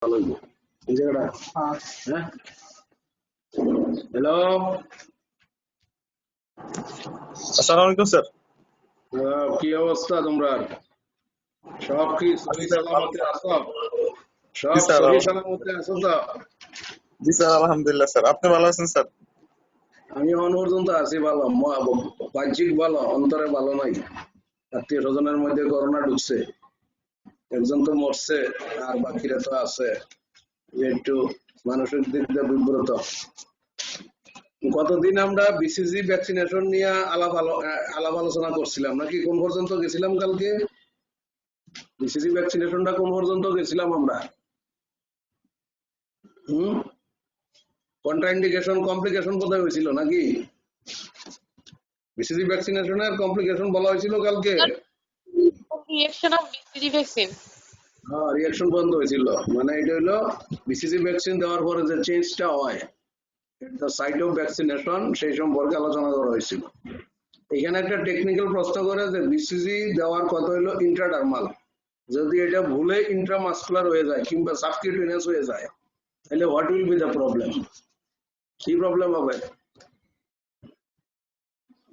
ভালো হইব এই জায়গাটা। হ্যাঁ, হ্যালো। আসসালামু আলাইকুম স্যার। কি অবস্থা তোমরা? সব কি সহি সালামতে আছো? জি সব স্যার, সহি সালামতে আছো তো? জি স্যার, আলহামদুলিল্লাহ স্যার। আপনি ভালো আছেন স্যার? আমি এখন পর্যন্ত আছি ভালো, বাহ্যিক ভালো, অন্তরে ভালো নাই। আত্মীয় স্বজনের মধ্যে করোনা ঢুকছে, একজন তো মরছে আর বাকিরা তো আছে, একটু মানসিক দিক দিয়ে বিব্রত। গতদিন আমরা বিসিজি ভ্যাকসিনেশন নিয়ে আলাপ আলোচনা করছিলাম নাকি? কোন পর্যন্ত গেছিলাম কালকে? বিসিজি ভ্যাকসিনেশনটা কোন পর্যন্ত গেছিলাম আমরা? কন্ট্রাইন্ডিকেশন কমপ্লিকেশন কোথায় হয়েছিল নাকি? বিসিজি ভ্যাকসিনেশনের কমপ্লিকেশন বলা হয়েছিল কালকে। Reaction of BCG vaccine. হ্যাঁ, রিঅ্যাকশন বন্ধ হয়েছিল। মানে এটা হলো বিসিজি ভ্যাকসিন দেওয়ার পরে যে চেঞ্জটা হয়, দ্য সাইট অফ ভ্যাকসিনেশন, সেই সম্পর্কে আলোচনা করা হয়েছিল। এখানে একটা টেকনিক্যাল প্রশ্ন করে যে বিসিজি দেওয়ার কথা হলো ইন্ট্রাডার্মাল, যদি এটা ভুলে ইন্ট্রামাসকুলার হয়ে যায় কিংবা সাবকিউটেনিয়াস হয়ে যায়, তাহলে what will be the problem? কি প্রবলেম হবে?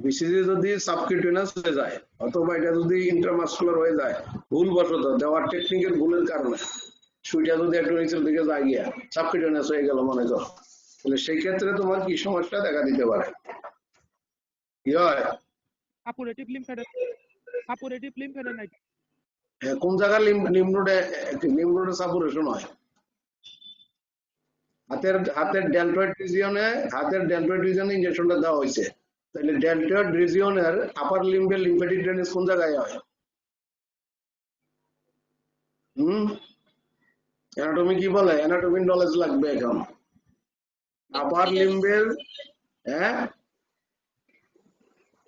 বিসিজি যদি সাবকিউটেনিয়াস হয়ে যায় অথবা এটা যদি ইন্ট্রামাসকুলার হয়ে যায় ভুলবশত দেওয়ার টেকনিকের ভুলের কারণে, সুইটা যদি একটু নিচের দিকে যায় গিয়া সাবকিউটেনিয়াস হয়ে গেল মনে করো, তাহলে সেই ক্ষেত্রে তোমার কি সমস্যা দেখা দিতে পারে? কি হয়? সাপুরেটিভ লিম্ফোডেনাইটিস। কোন জায়গায় লিম্ফোডে সাপুরেশন হয়? হাতের ডেলটয়েড রিজিয়নে ইনজেকশনটা দেওয়া হয়েছে, তাহলে ডেলটয়েড রিজিয়নের আপার লিম্বের লিম্ফেটিক ড্রেনেজ কোন জায়গায় হয়? অ্যানাটমি কি বলে? অ্যানাটমি নলেজ লাগবে এখন। আপার লিম্বের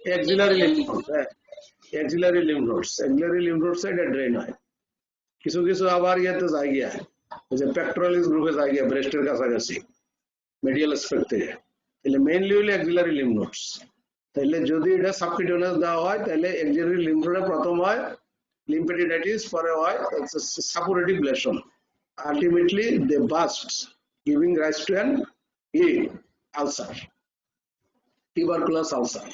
axillary lymph nodes, axillary lymph nodes এটা ড্রেন হয়। কিছু কিছু আবার ইয়েতে যায় গিয়া, ওই যে পেক্টোরালিস গ্রুপে যায় গিয়া, ব্রেস্টের কাছাকাছি মেডিয়াল স্পেক্ট থেকে, তাহলে মেইনলি হইলো এক্সিলারি লিম্ফ নোডস। তাহলে যদি এটা সাবকিউটেনিয়াস দেওয়া হয় তাহলে এক্সিলারি লিম্ফ নোডে প্রথম হয় লিম্ফেডিনাইটিস, পরে হয় suppurative lesion, ultimately they burst giving rise to an ulcer, tuberculous ulcer.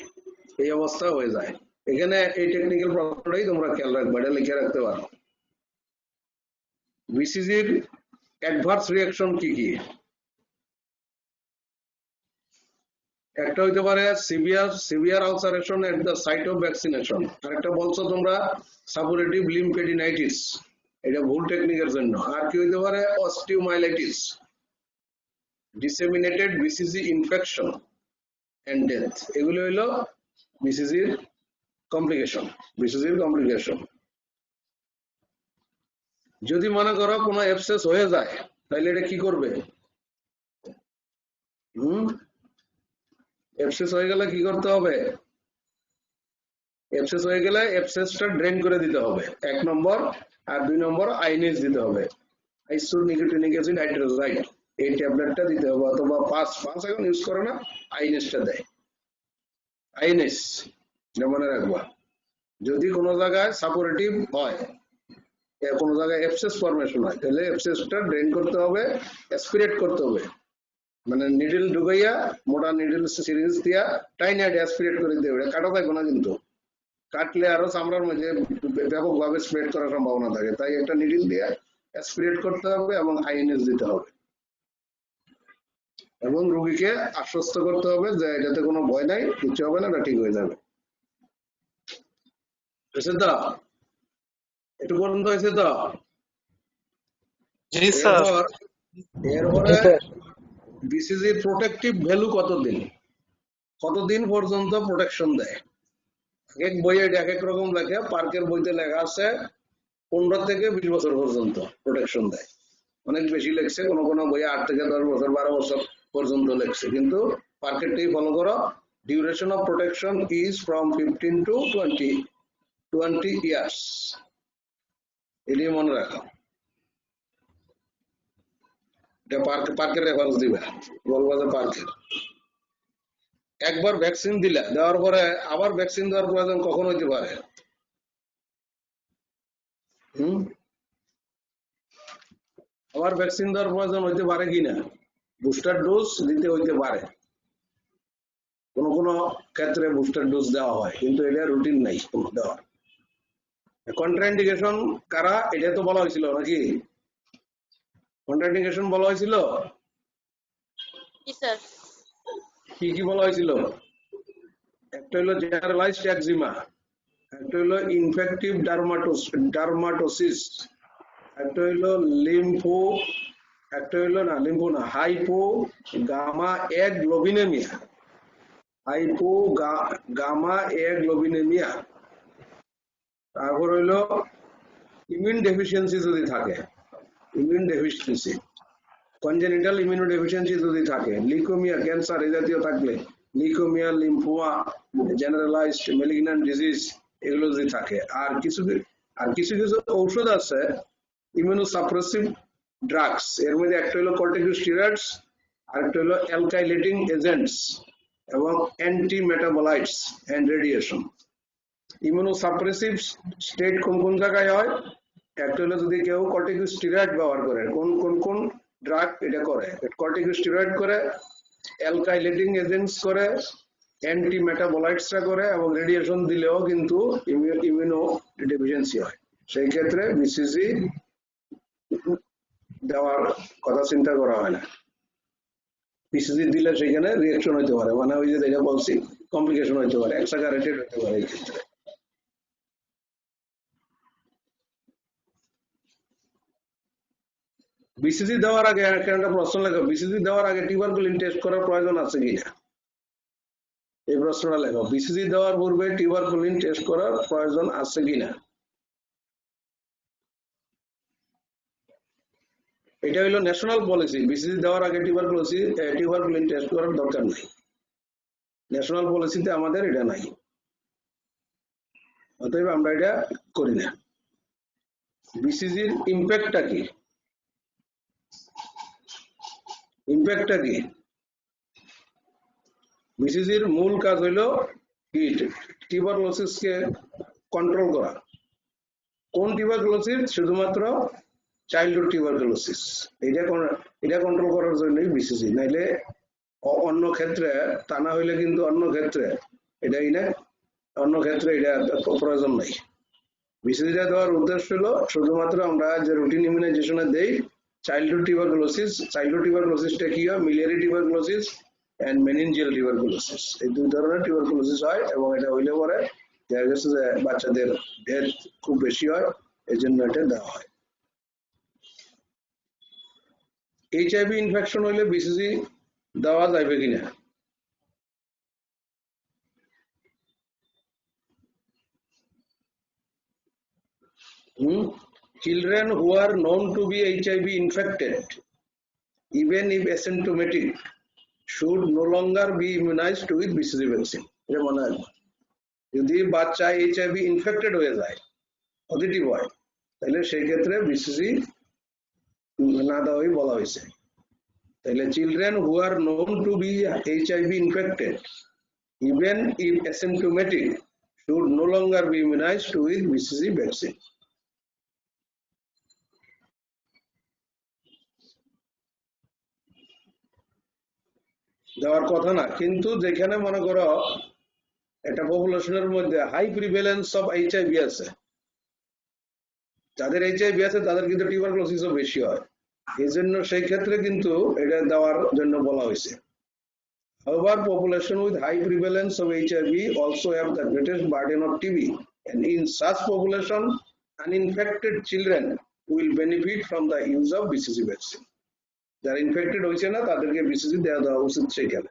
এই অবস্থা হয়ে যায়। এখানে এই টেকনিক্যাল প্রবলেমটাই তোমরা খেয়াল রাখবে, এটা লিখে রাখতে পারো। বিসিজির অ্যাডভার্স রিঅ্যাকশন কি কি? একটা হইতে পারে severe ulceration at the site of vaccination, আর একটা বলছো তোমরা সাপুরেটিভ লিম্ফেডিনাইটিস, এটা ভুল টেকনিকের জন্য। আর কি হইতে পারে? Osteomyelitis, disseminated BCG infection and death. এগুলো হইলো বিসিজির কমপ্লিকেশন। যদি মনে করো কোনো অ্যাবসেস হয়ে যায় তাহলে এটা কি করবে? অ্যাবসেস হয়ে গেলে কি করতে হবে? অ্যাবসেস হয়ে গেলে অ্যাবসেসটা ড্রেন করে দিতে হবে, 1 নম্বর। আর 2 নম্বর আইনেস দিতে হবে, আইসোনিকোটিনিক অ্যাসিড হাইড্রোক্সাইড, এই ট্যাবলেটটা দিতে হবে, অথবা 5 এখন ইউজ করে না, আইনেসটা দেয়। আইনেস মনে রাখবা, যদি কোনো জায়গায় সাপোরেটিভ হয়, কোনো জায়গায় অ্যাবসেস ফরমেশন হয়, তাহলে অ্যাবসেসটা ড্রেন করতে হবে, অ্যাসপিরেট করতে হবে, মানে নিডল ঢুকাইয়া মোটা নিডল সিরিজ দিয়া টাইনা অ্যাসপিরেট করে দিতে হবে। কাটা থাকবে না, কিন্তু কাটলে আরো চামড়ার মধ্যে ব্যাপকভাবে স্প্রেড করার সম্ভাবনা থাকে, তাই একটা নিডল দিয়ে অ্যাসপিরেট করতে হবে এবং আইএনএস দিতে হবে, এবং রোগীকে আশ্বস্ত করতে হবে যে এটাতে কোনো ভয় নাই, কিছু হবে না, এটা ঠিক হয়ে যাবে। হয়েছে তো? একটু পর্যন্ত হয়েছে তো? এরপরে বিসিজির প্রোটেক্টিভ ভ্যালু কতদিন পর্যন্ত প্রোটেকশন দেয়? এক বইয়ে এক এক রকম লেখে। পার্কের বইতে লেখা আছে 15 থেকে 20 বছর পর্যন্ত প্রোটেকশন দেয়। অনেক বেশি লেখছে, কোনো কোনো বইয়ে 8 থেকে 10 বছর 12 বছর পর্যন্ত লেখছে, কিন্তু পার্কেরটাই ফলো করো। Duration of protection is from 15 to 20 years. এটাই মনে রাখো, এটা পার্কের রেফারেন্স দিবে, বলবা যে পার্কের। একবার ভ্যাকসিন দেওয়ার পরে আবার ভ্যাকসিন দেওয়ার প্রয়োজন কখন হইতে পারে? আবার ভ্যাকসিন দেওয়ার প্রয়োজন হইতে পারে কিনা, বুস্টার ডোজ দিতে হইতে পারে, কোন কোন ক্ষেত্রে বুস্টার ডোজ দেওয়া হয়, কিন্তু এটা রুটিন নাই কোনো দেওয়ার। কন্ট্রাইন্ডিকেশন কারা, এটা তো বলা হয়েছিল নাকি? কন্ট্রাইন্ডিকেশন বলা হয়েছিল, Yes, sir. কি কি বলা হয়েছিল? একটা হলো জেনারেলাইজড একজিমা, একটা হলো ইনফেক্টিভ ডার্মাটোসিস, একটা হলো লিম্ফো, একটা হলো না লিম্ফো না হাইপো গামা এগ্লোবিনেমিয়া, হাইপো গামা এগ্লোবিনেমিয়া। তারপর হইলো ইমিউন ডেফিসিয়েন্সি যদি থাকে, immune deficiency, congenital immuno deficiency যদি থাকে, লিউকেমিয়া, ক্যান্সার এই জাতীয় থাকলে, leukaemia, lymphoma, generalised malignant disease এগুলো যদি থাকে। আর কিছু কিছু ঔষধ আছে ইমিউনোসাপ্রেসিভ ড্রাগস, এর মধ্যে একটা হলো কর্টিকোস্টেরয়েডস, আর একটা হলো অ্যালকাইলেটিং এজেন্টস এবং anti metabolites and radiation. Immunosuppressive state কোন কোন জায়গায় হয়? একটা হলো যদি কেউ কর্টিকোস্টেরয়েড ব্যবহার করে, কোন কোন কোন ড্রাগ এটা করে, কর্টিকোস্টেরয়েড করে, অ্যালকাইলেটিং এজেন্টস করে, অ্যান্টি মেটাবোলাইটসরা করে, এবং রেডিয়েশন দিলেও কিন্তু ইমিউনো ডেফিসিয়েন্সি হয়। সেই ক্ষেত্রে বিসিজি দেওয়ার কথা চিন্তা করা হয় না। বিসিজি দিলে সেখানে রিঅ্যাকশন হইতে পারে, মানে ওই যে যেটা বলছি কমপ্লিকেশন হইতে পারে, এক্সাগারেটেড হইতে পারে এই ক্ষেত্রে। বিসিজি দেওয়ার আগে একটা প্রশ্ন লেখো, বিসিজি দেওয়ার আগে টিউবারকুলিন টেস্ট করার প্রয়োজন আছে কিনা, এই প্রশ্নটা লেখো। বিসিজি দেওয়ার পূর্বে টিউবারকুলিন টেস্ট করার প্রয়োজন আছে কিনা। এটা হলো ন্যাশনাল পলিসি, বিসিজি দেওয়ার আগে টিউবারকুলিন টেস্ট করার দরকার নাই। ন্যাশনাল পলিসিতে আমাদের এটা নাই, অতএব আমরা এটা করি না। বিসিজির ইম্প্যাক্টটা কি? ইম্প্যাক্টটা কি? বিসিজির মূল কাজ হইলো টিউবারকুলোসিসকে কন্ট্রোল করা। কোন টিউবারকুলোসিস? শুধুমাত্র চাইল্ডহুড টিউবারকুলোসিস। এটা কন্ট্রোল করার জন্যই বিসিজি, নাইলে অন্য ক্ষেত্রে তা না হইলে কিন্তু অন্য ক্ষেত্রে এটা প্রয়োজন নাই। বিসিজিটা দেওয়ার উদ্দেশ্য হলো শুধুমাত্র আমরা যে রুটিন ইমিউনাইজেশনে দেই চাইল্ডহুড টিউবারকুলোসিসটা কি হয়? Miliary tuberculosis and meningeal tuberculosis, এই দুই ধরনের টিউবারকুলোসিস হয়, এবং এটা হইলে পরে দেখা গেছে যে বাচ্চাদের ডেথ খুব বেশি হয়, এই জন্য এটা দেওয়া হয়। এইচআইভি ইনফেকশন হইলে বিসিজি দেওয়া যাবে কিনা? Children who are known to be HIV infected, even if asymptomatic, should no longer be immunized with BCG vaccine. এটা মনে রাখবেন। যদি বাচ্চা HIV ইনফেক্টেড হয়ে যায়, পজিটিভ হয়, তাহলে সেই ক্ষেত্রে বিসিজি না দেওয়াই বলা হয়েছে। তাহলে children who are known to be HIV infected, even if asymptomatic, should no longer be immunized with BCG vaccine. দেওয়ার কথা না, কিন্তু যেখানে মনে করো একটা পপুলেশনের মধ্যে হাই প্রিভ্যালেন্স অফ এইচআইভি আছে, যাদের এইচআইভি আছে তাদের কিন্তু টিউবারকুলোসিসও বেশি হয়, এই জন্য সেই ক্ষেত্রে কিন্তু এটা দেওয়ার জন্য বলা হয়েছে। However, population with high prevalence of HIV also have the greatest burden of TB, and in such population, uninfected children will benefit from the use of BCG vaccine. যারা ইনফেক্টেড হয়েছে না তাদেরকে বিসিজি দেওয়া উচিত সেখানে।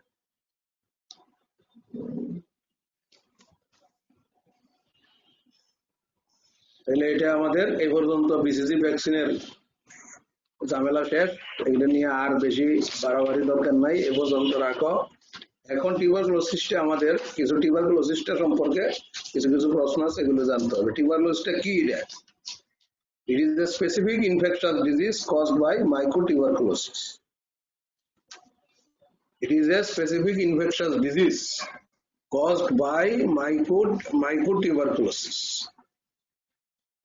তাহলে এটা আমাদের এই পর্যন্ত বিসিজি ভ্যাকসিনের ঝামেলা শেষ, এগুলো নিয়ে আর বেশি বাড়াবাড়ি দরকার নাই, এ পর্যন্ত রাখো। এখন টিউবারকুলোসিসটা আমাদের কিছু টিউবারকুলোসিসটা সম্পর্কে কিছু প্রশ্ন আছে, এগুলো জানতে হবে। টিউবারকুলোসিসটা কি? It is a specific infectious disease caused by mycotuberculosis. It is a specific infectious disease caused by mycotuberculosis.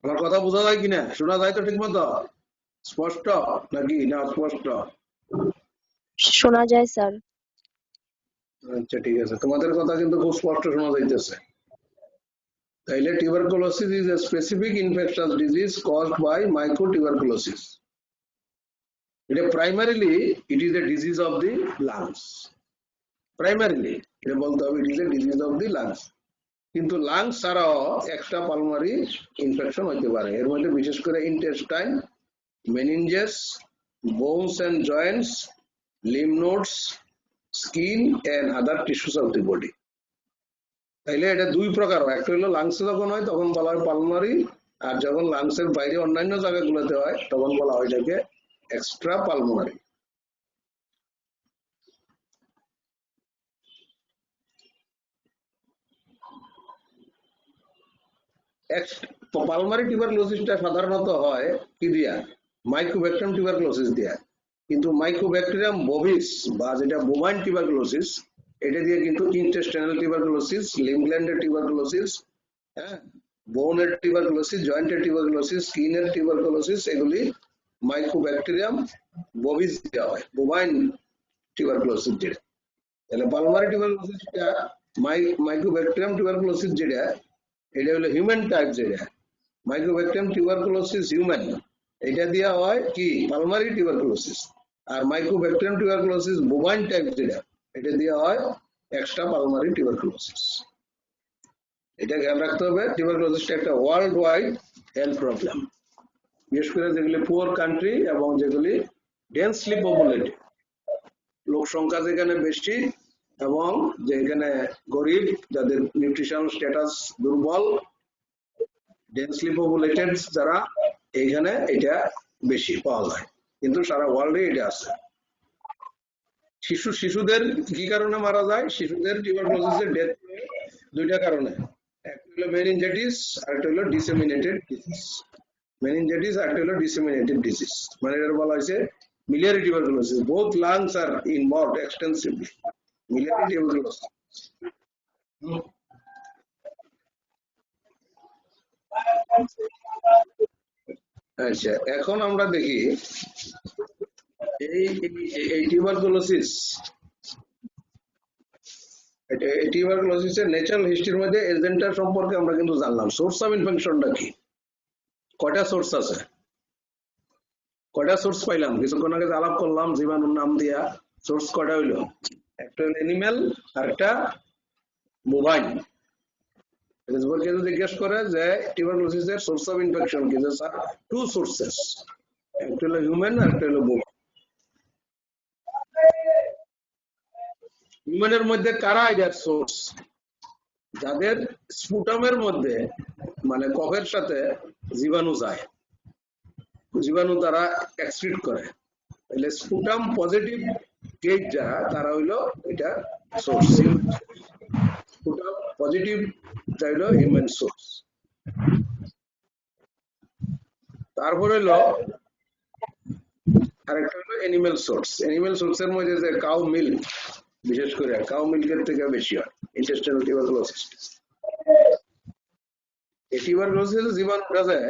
আমার কথা বোঝা যায় কিনা? শোনা যায় তো ঠিক মতো? স্পষ্ট নাকি না অস্পষ্ট? শোনা যায় স্যার। আচ্ছা ঠিক আছে, তোমাদের কথা কিন্তু খুব স্পষ্ট শোনা যাইতেছে। তাইলে tuberculosis is a specific infectious disease caused by mycotuberculosis. It is primarily it is a disease of the lungs. Primarily এটা বলতে হবে it is a disease of the lungs. কিন্তু লাংস ছাড়াও একটা পালমারি ইনফেকশন হতে পারে। এর মধ্যে বিশেষ করে intestine, meninges, bones and joints, lymph nodes, skin and other tissues of the body. তাইলে এটা দুই প্রকার হয়, একটা হলো লাংসে যখন হয় তখন বলা হয় পালমারি, আর যখন লাংসের বাইরে অন্যান্য জায়গাগুলোতে হয় তখন বলা হয় এটাকে এক্সট্রা পালমারি। পালমারি টিউবারকুলোসিসটা সাধারণত হয় কি দিয়া? মাইক্রোব্যাকটেরিয়াম টিউবারকুলোসিস দিয়া। কিন্তু মাইক্রোব্যাকটেরিয়াম বোভিস বা যেটা বোভাইন টিউবারকুলোসিস, এটা দিয়ে কিন্তু ইন্টেস্টাইনাল টিউবারকুলোসিস, লিম্ফ গ্ল্যান্ডের টিউবারকুলোসিস, হ্যাঁ, বোনের টিউবারকুলোসিস, জয়েন্টের টিউবারকুলোসিস, স্কিনের টিউবারকুলোসিস, এগুলি মাইক্রোব্যাকটেরিয়াম বোভিস দেওয়া হয়, বোভাইন টিউবারকুলোসিস যেটা। তাহলে পালমারি টিউবারকুলোসিসটা মাইক্রোব্যাকটেরিয়াম টিউবারকুলোসিস যেটা, এটা হলো হিউম্যান টাইপ যেটা, মাইক্রোব্যাকটেরিয়াম টিউবারকুলোসিস হিউম্যান, এটা দেওয়া হয় কি পালমারি টিউবারকুলোসিস। আর মাইক্রোব্যাকটেরিয়াম টিউবারকুলোসিস বোভাইন টাইপ যেটা, এটা দেওয়া হয় এক্সট্রা পালমারি টিউবারকুলোসিস। এটা খেয়াল রাখতে হবে, টিউবারকুলোসিসটা একটা ওয়ার্ল্ড ওয়াইড হেলথ প্রবলেম, বিশেষ করে যেগুলি পুয়ার কান্ট্রি এবং যেগুলি ডেন্সলি পপুলেটেড, লোক সংখ্যা যেখানে বেশি এবং যেখানে গরিব, যাদের নিউট্রিশন স্ট্যাটাস দুর্বল, ডেন্সলি পপুলেটেড যারা, এইখানে এটা বেশি পাওয়া যায়, কিন্তু সারা ওয়ার্ল্ডে এটা আছে। শিশুদের কি কারণে মারা যায়? শিশুদের টিউবারকুলোসিসের ডেথ দুইটা কারণে, একটা হলো মেনিনজাইটিস আর একটা হলো ডিসেমিনেটেড ডিজিজ। মেনিনজাইটিস আর একটা হলো ডিসেমিনেটেড ডিজিজ, মানে এর বলা হয়েছে মিলিয়ারি টিউবারকুলোসিস। বোথ লাংস আর ইনভলভড এক্সটেন্সিভলি। মিলিয়ারি টিউবারকুলোসিস আচ্ছা, এখন আমরা দেখি এই টিউবারকুলোসিস, টিউবারকুলোসিসের ন্যাচারাল হিস্ট্রির মধ্যে এজেন্টার সম্পর্কে আমরা কিন্তু জানলাম। সোর্স অফ ইনফেকশনটা কি? কয়টা সোর্স আছে? কয়টা সোর্স পাইলাম? কিছুক্ষণ আগে আলাপ করলাম জীবাণুর নাম দিয়া। সোর্স কয়টা হইলো? একটা হলো অ্যানিম্যাল আর একটা বোভাইন। যদি জিজ্ঞেস করে যে টিউবারকুলোসিসের সোর্স অফ ইনফেকশন কি, স্যার টু সোর্সেস, একটা হলো হিউম্যান আর একটা হলো বোভাইন। হিউম্যানের মধ্যে কারা এটার সোর্স? যাদের স্পুটামের মধ্যে মানে কফের সাথে জীবাণু যায়, জীবাণু তারা এক্সক্রিট করে, তাহলে স্পুটাম পজিটিভ কেস যারা, তারা হইলো এটা সোর্স। স্পুটাম পজিটিভ হইলো হিউম্যান সোর্স। তারপর হইলো আরেকটা হলো অ্যানিমেল সোর্স। অ্যানিমেল সোর্সের মধ্যে যে কাউ মিল্ক, বিশেষ করে কাউ মিল্কের থেকে বেশি হয় ইন্টেস্টাইনাল টিউবারকুলোসিস। এই টিউবারকুলোসিস জীবাণুটা যায়,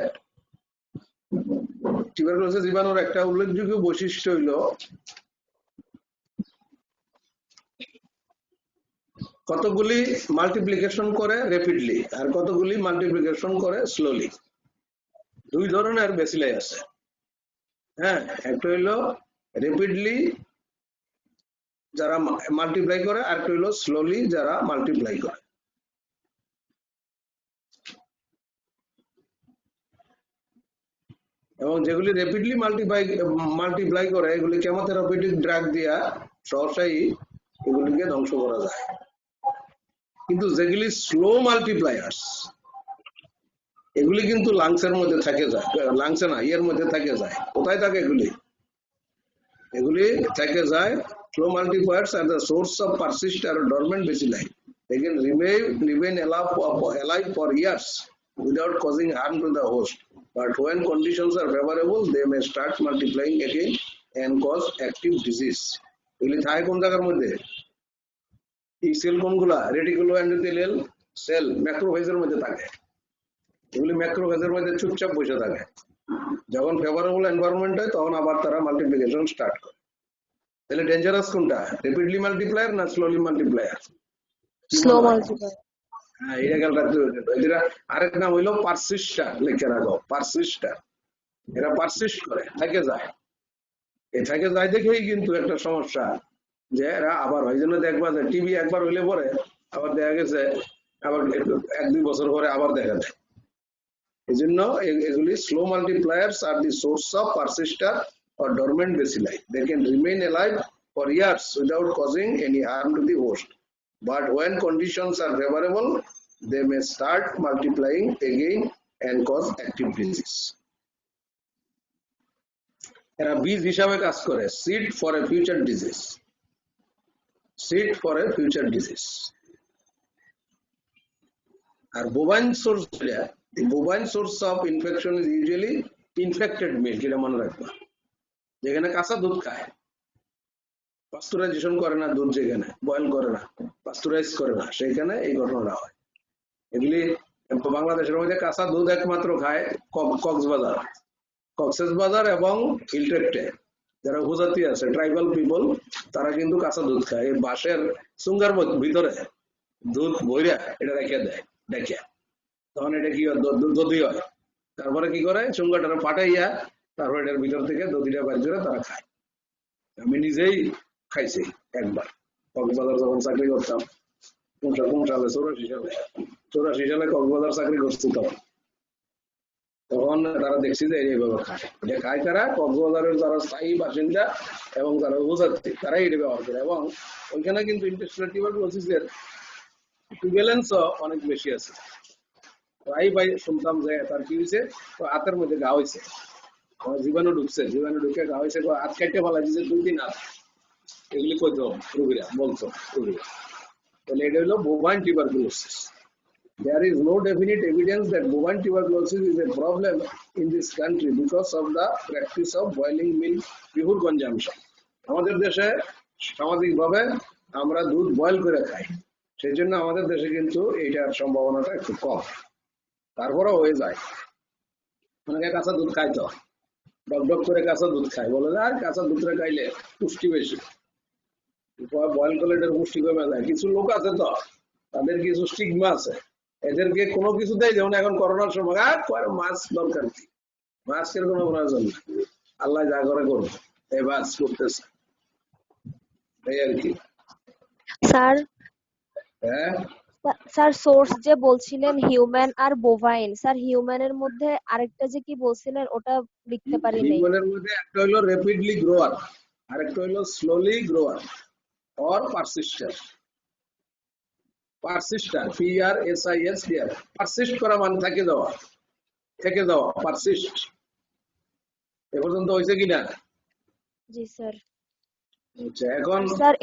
টিউবারকুলোসিস জীবাণুর একটা উল্লেখযোগ্য বৈশিষ্ট্য হইলো কতগুলি মাল্টিপ্লিকেশন করে র্যাপিডলি আর কতগুলি মাল্টিপ্লিকেশন করে স্লোলি। দুই ধরনের ব্যাসিলাই আছে, হ্যাঁ, একটা হইলো র্যাপিডলি যারা মাল্টিপ্লাই করে, আর একটা হইলো স্লোলি যারা মাল্টিপ্লাই করে। এবং যেগুলি র্যাপিডলি মাল্টিপ্লাই করে, এগুলি কেমোথেরাপিউটিক ড্রাগ দিয়া সহসাই এগুলিকে ধ্বংস করা যায়। কিন্তু যেগুলি স্লো মাল্টিপ্লায়ার্স, এগুলি কিন্তু লাংসের মধ্যে থাকে যায়, লাংসে না, ইয়ের মধ্যে থাকে যায়। কোথায় থাকে এগুলি? এগুলি থেকে যায়, slow multipliers are the source of persistent or dormant bacilli. They can remain alive for years without causing harm to the host. But when conditions are favorable, they may start multiplying again and cause active disease. এগুলি থাকে কোন জায়গার মধ্যে? এই sell কোনগুলা? রেটিকুলো endothelial cell ম্যাক্রোফেজের মধ্যে থাকে। এগুলি ম্যাক্রোফেজের মধ্যে চুপচাপ বসে থাকে। যখন ফেভারেবল এনভায়রনমেন্ট হয় তখন আবার তারা মাল্টিপ্লিকেশন স্টার্ট করে। তাহলে ডেঞ্জারাস কোনটা, র্যাপিডলি মাল্টিপ্লায়ার না স্লোলি মাল্টিপ্লায়ার? Slow multiply. হ্যাঁ, এটা খেয়াল রাখতে হবে। এটা আরেক নাম হইলো পারসিস্টার, লিখে রাখো পারসিস্টার। এরা পারসিস্ট করে, থেকে যায়। এই থেকে যায় দেখেই কিন্তু একটা সমস্যা, যে এরা আবার হয় জন্য দেখবা যে টিভি একবার হইলে পরে আবার দেখা গেছে আবার 1-2 বছর পরে আবার দেখা যায়। এই জন্য এগুলি slow multipliers are the source of persister or dormant bacilli. They can remain alive for years without causing any harm to the host. But when conditions are favorable, they may start multiplying again and cause active disease. এরা বীজ হিসাবে কাজ করে, seed for a future disease. Seed for a future disease. R bovine source, the bovine source of infection is usually infected milk. এটা মনে রাখবা, যেখানে কাঁচা দুধ খায়, পাস্তুরাইজেশন করে না, দুধ যেখানে বয়েল করে না, পাস্তুরাইজ করে না, সেখানে এই ঘটনাটা হয়। এগুলি বাংলাদেশের মধ্যে কাঁচা দুধ একমাত্র খায় কক্সবাজার, কক্সবাজার এবং হিলট্রেক্টে যারা উপজাতি আছে, ট্রাইবাল পিপল, তারা কিন্তু কাঁচা দুধ খায়। এই বাঁশের চুঙ্গার ভিতরে দুধ ভইরা এটা রেখে দেয় দেখে, তখন এটা কি হয়, দধি হয়। তারপরে কি করে, চুঙ্গাটা ফাটাইয়া তারপর এটার ভিতর থেকে দধিটা বাইর করে তারা খায়। আমি নিজেই খাইছি একবার, কক্সবাজার যখন চাকরি করতাম, কোন সালে 84 সালে কক্সবাজার চাকরি করছি, তখন তারা দেখছি যে এইভাবে খায়। এটা খায় তারা কক্সবাজারের যারা স্থায়ী বাসিন্দা এবং যারা উপজাতি, তারাই এটা ব্যবহার করে। এবং ওইখানে কিন্তু ইন্টেস্টিনাল টিউবারকুলোসিসের প্রিভ্যালেন্সও অনেক বেশি আছে। প্রায় শুনতাম যে তার কি হয়েছে, হাতের মধ্যে ঘা হয়েছে, জীবাণু ঢুকছে, জীবাণু ঢুকে ঘা হয়েছে, হাত কাটতে ফেলা দিয়েছে 2-3 হাত, এগুলি কইতো রোগীরা, বলতো রোগীরা। তাহলে এটা হলো bovine tuberculosis. There is no definite evidence that bovine tuberculosis is a problem in this country because of the practice of boiling milk before consumption. আমাদের দেশে সামাজিকভাবে আমরা দুধ বয়েল করে খাই, সেই জন্য আমাদের দেশে কিন্তু এইটার সম্ভাবনাটা একটু কম। তারপরে হয়ে যায়, অনেকে কাঁচা দুধ খায়, তো ডক করে কাঁচা দুধ খায়, বলে আর কাঁচা দুধটা খাইলে পুষ্টি বেশি, বয়েল করলে এটার পুষ্টি কমে যায়। কিছু লোক আছে তো, তাদের কিছু স্টিগমা আছে, এদেরকে কোনো কিছু দেয়, যেমন এখন করোনার সময় মাছ দরকার কি, মাছের কোনো প্রয়োজন নেই, আল্লাহ যা করে করবে, এই মাছ করতেছে, এই আর কি। স্যার, হ্যাঁ স্যার সোর্স যে বলছিলেন হিউম্যান আর বোভাইন, স্যার হিউম্যানের মধ্যে আরেকটা যে কি বলছিলেন ওটা লিখতে পারি নাই। হিউম্যানের মধ্যে একটা হলো র্যাপিডলি গ্রোয়ার, আরেকটা হলো slowly grower or persister. Persister, PRSISTR, persist করা মানে থেকে যাওয়া, থেকে যাওয়া, পারসিস্ট। এ পর্যন্ত হয়েছে কিনা? জি স্যার। আচ্ছা, এখন স্যার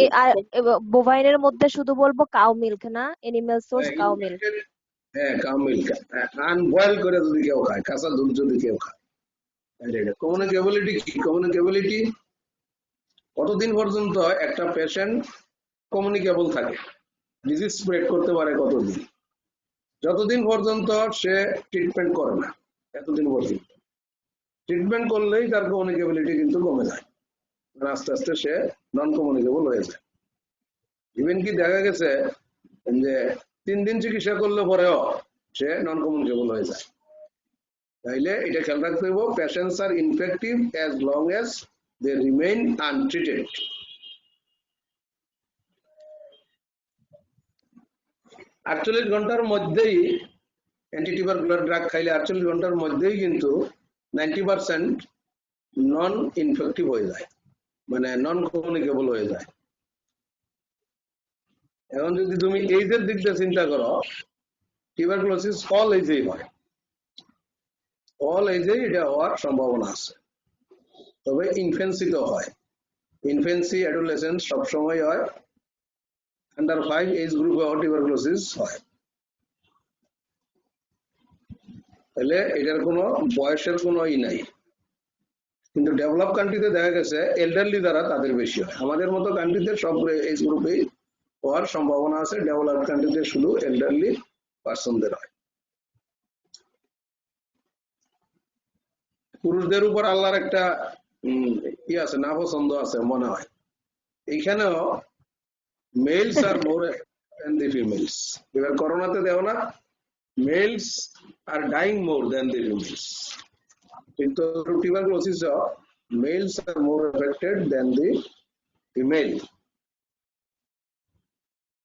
বোভাইনের মধ্যে শুধু বলবো কাউ মিল্ক না, এনিম্যাল সোর্স কাউ মিল্ক। হ্যাঁ, কাউ মিল্ক আনবয়েল করে যদি কেউ খায়, কাঁচা দুধ যদি কেউ খায়। কমিউনিকেবিলিটি কি? কমিউনিকেবিলিটি কতদিন পর্যন্ত একটা পেশেন্ট কমিউনিকেবল থাকে, ডিজিজ স্প্রেড করতে পারে কতদিন? যতদিন পর্যন্ত সে ট্রিটমেন্ট করে না, এতদিন পর্যন্ত। ট্রিটমেন্ট করলেই তার কমিউনিকেবিলিটি কিন্তু কমে যায়, আস্তে আস্তে সে নন কমিউনিকেবল হয়ে যায়। ইভেন কি দেখা গেছে যে 3 দিন চিকিৎসা করলে পরেও সে নন কমিউনিকেবল হয়ে যায়। তাইলে এটা খেয়াল রাখতে হবে, patients are infective as long as they remain untreated. 48 ঘন্টার মধ্যেই অ্যান্টিটিউবারকুলার ড্রাগ খাইলে 48 ঘন্টার মধ্যেই কিন্তু 90% নন ইনফেক্টিভ হয়ে যায়, মানে নন কমিউনিকেবল হয়ে যায়। এখন যদি তুমি এইজের দিক দিয়ে চিন্তা করো, টিউবারকুলোসিস অল এজেই হয়, অল এজেই এটা হওয়ার সম্ভাবনা আছে, তবে ইনফেন্সিতেও হয়। ইনফেন্সি, অ্যাডোলেসেন্স সবসময় হয়, আন্ডার 5 এজ গ্রুপে টিউবারকুলোসিস হয়। তাহলে এটার কোনো বয়সের কোনো নাই, কিন্তু ডেভেলপ কান্ট্রিতে দেখা গেছে এল্ডারলি যারা তাদের বেশি হয়। আমাদের মতো কান্ট্রিতে সব এজ গ্রুপেই হওয়ার সম্ভাবনা আছে, ডেভেলপ কান্ট্রিতে শুধু এল্ডারলি পার্সনদের হয়। পুরুষদের উপর আল্লাহর একটা কি আছে, না পছন্দ আছে মনে হয়। এখানেও মেলস are more than the females. এবার করোনাতে দেখো না, males are dying more than the females, কিন্তু tuberculosis males are more affected than the female.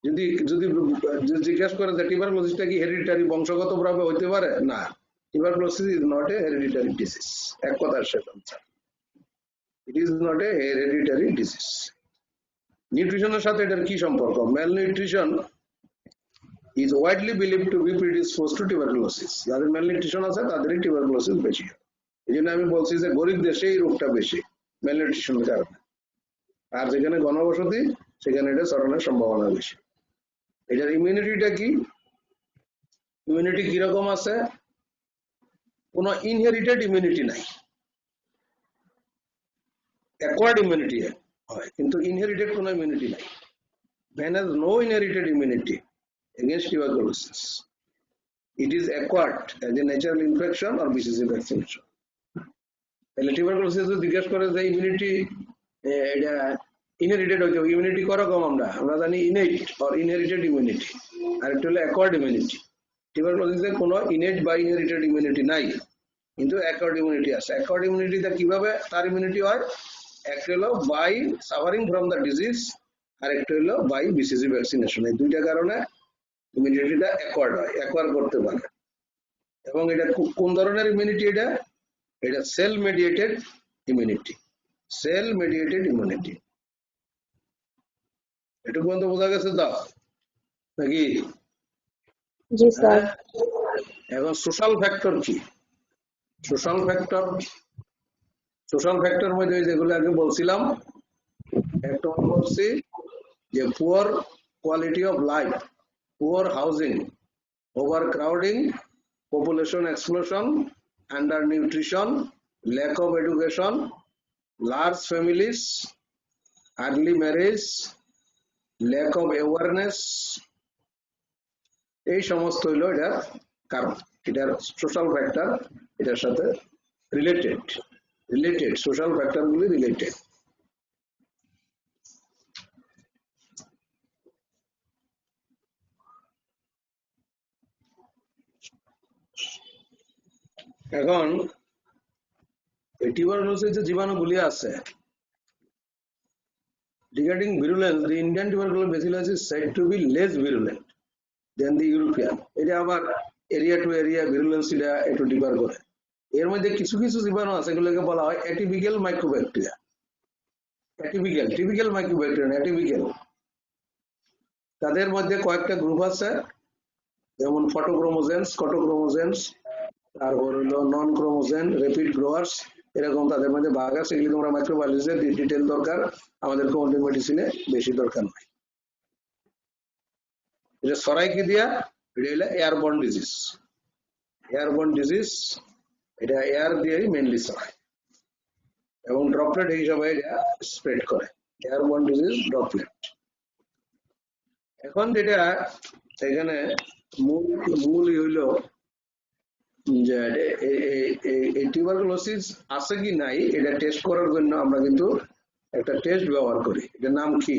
যদি যদি জিজ্ঞেস করে যে টিউবারকুলোসিসটা কি হেরিডিটারি, বংশগত ভাবে হইতে পারে? না, tuberculosis is not a hereditary disease. এক কথার শেষ answer, it is not a hereditary disease. নিউট্রিশনের সাথে এটার কি সম্পর্ক? Malnutrition is widely believed to be predisposed to tuberculosis. যাদের ম্যালনিউট্রিশন আছে তাদেরই টিউবারকুলোসিস বেশি হয়। এই জন্য আমি বলছি যে গরিব দেশে এই রোগটা বেশি ম্যালনিউট্রিশনের কারণে, আর যেখানে ঘনবসতি সেখানে এটা ছড়ানোর সম্ভাবনা বেশি। এটার ইমিউনিটিটা কি? ইমিউনিটি কিরকম আছে? কোনো ইনহেরিটেড ইমিউনিটি নাই, অ্যাকোয়ার্ড ইমিউনিটি হয়, কিন্তু ইনহেরিটেড কোনো ইমিউনিটি নাই। Man has no inherited immunity against tuberculosis. It is acquired as a natural infection or BCG vaccination. তাহলে টিউবারকুলোসিস জিজ্ঞেস করে যে ইমিউনিটি এটা ইনহেরিটেড হইতে, ইমিউনিটি করকম আমরা জানি ইনেট অর ইনহেরিটেড ইমিউনিটি, আর একটা হলো অ্যাকোয়ার্ড ইমিউনিটি। টিউবারকুলোসিসে কোনো ইনেট বা ইনহেরিটেড ইমিউনিটি নাই, কিন্তু অ্যাকোয়ার্ড ইমিউনিটি আছে। অ্যাকোয়ার্ড ইমিউনিটিটা কিভাবে তার ইমিউনিটি হয়? একটা হলো by suffering from the disease, আর একটা হলো বাই বিসিজি ভ্যাকসিনেশন। এই দুইটা কারণে ইমিউনিটিটা অ্যাকোয়ার্ড হয়, অ্যাকোয়ার করতে পারে। এবং এটা কোন ধরনের ইমিউনিটি? এটা cell mediated immunity, cell mediated immunity. এটুকু পর্যন্ত বোঝা গেছে তো নাকি? জি স্যার। এখন সোশ্যাল ফ্যাক্টর কি? সোশ্যাল ফ্যাক্টর মধ্যে যেগুলো আগে বলছিলাম, একটা বলছি যে poor quality of life, poor housing, overcrowding, population explosion, undernutrition, lack of education, large families, early marriage, lack of awareness, এই সমস্ত হইল এটা কারণ। এটার সোশ্যাল ফ্যাক্টর এটার সাথে রিলেটেড সোশ্যাল ফ্যাক্টরগুলি রিলেটেড। এখন এই টিউবারকুলোসিস যে জীবাণুগুলি আছে, regarding virulence, the Indian tuberculosis bacillus is said to be less virulent than the European. এটা আবার এরিয়া টু এরিয়া ভিরুলেন্স এটা একটু ডিফার করে। এর মধ্যে কিছু কিছু জীবাণু আছে, এগুলোকে বলা হয় atypical mycobacteria. Typical mycobacteria, atypical. তাদের মধ্যে কয়েকটা গ্রুপ আছে, যেমন ফটোক্রোমোজেন্স, কটোক্রোমোজেন্স, তারপর হলো নন ক্রোমোজেন, রেপিড গ্রোয়ার্স, এরকম তাদের মধ্যে ভাগ আছে। এগুলি তোমরা মাইক্রোবায়োলজিতে ডিটেল দরকার, আমাদের কমিউনিটি মেডিসিনে বেশি দরকার নাই। এটা ছড়াই কি দিয়া? এটা হলো এয়ারবর্ন ডিজিজ। এয়ারবর্ন ডিজিজ এটা এয়ার দিয়েই মেইনলি ছড়ায় এবং ড্রপলেট হিসাবে এটা স্প্রেড করে। Airborne disease droplet. এখন যেটা এখানে মূল হইল যে এই টিউবারকুলোসিস আছে কি নাই এটা টেস্ট করার জন্য আমরা কিন্তু একটা টেস্ট ব্যবহার করি। এটার নাম কি?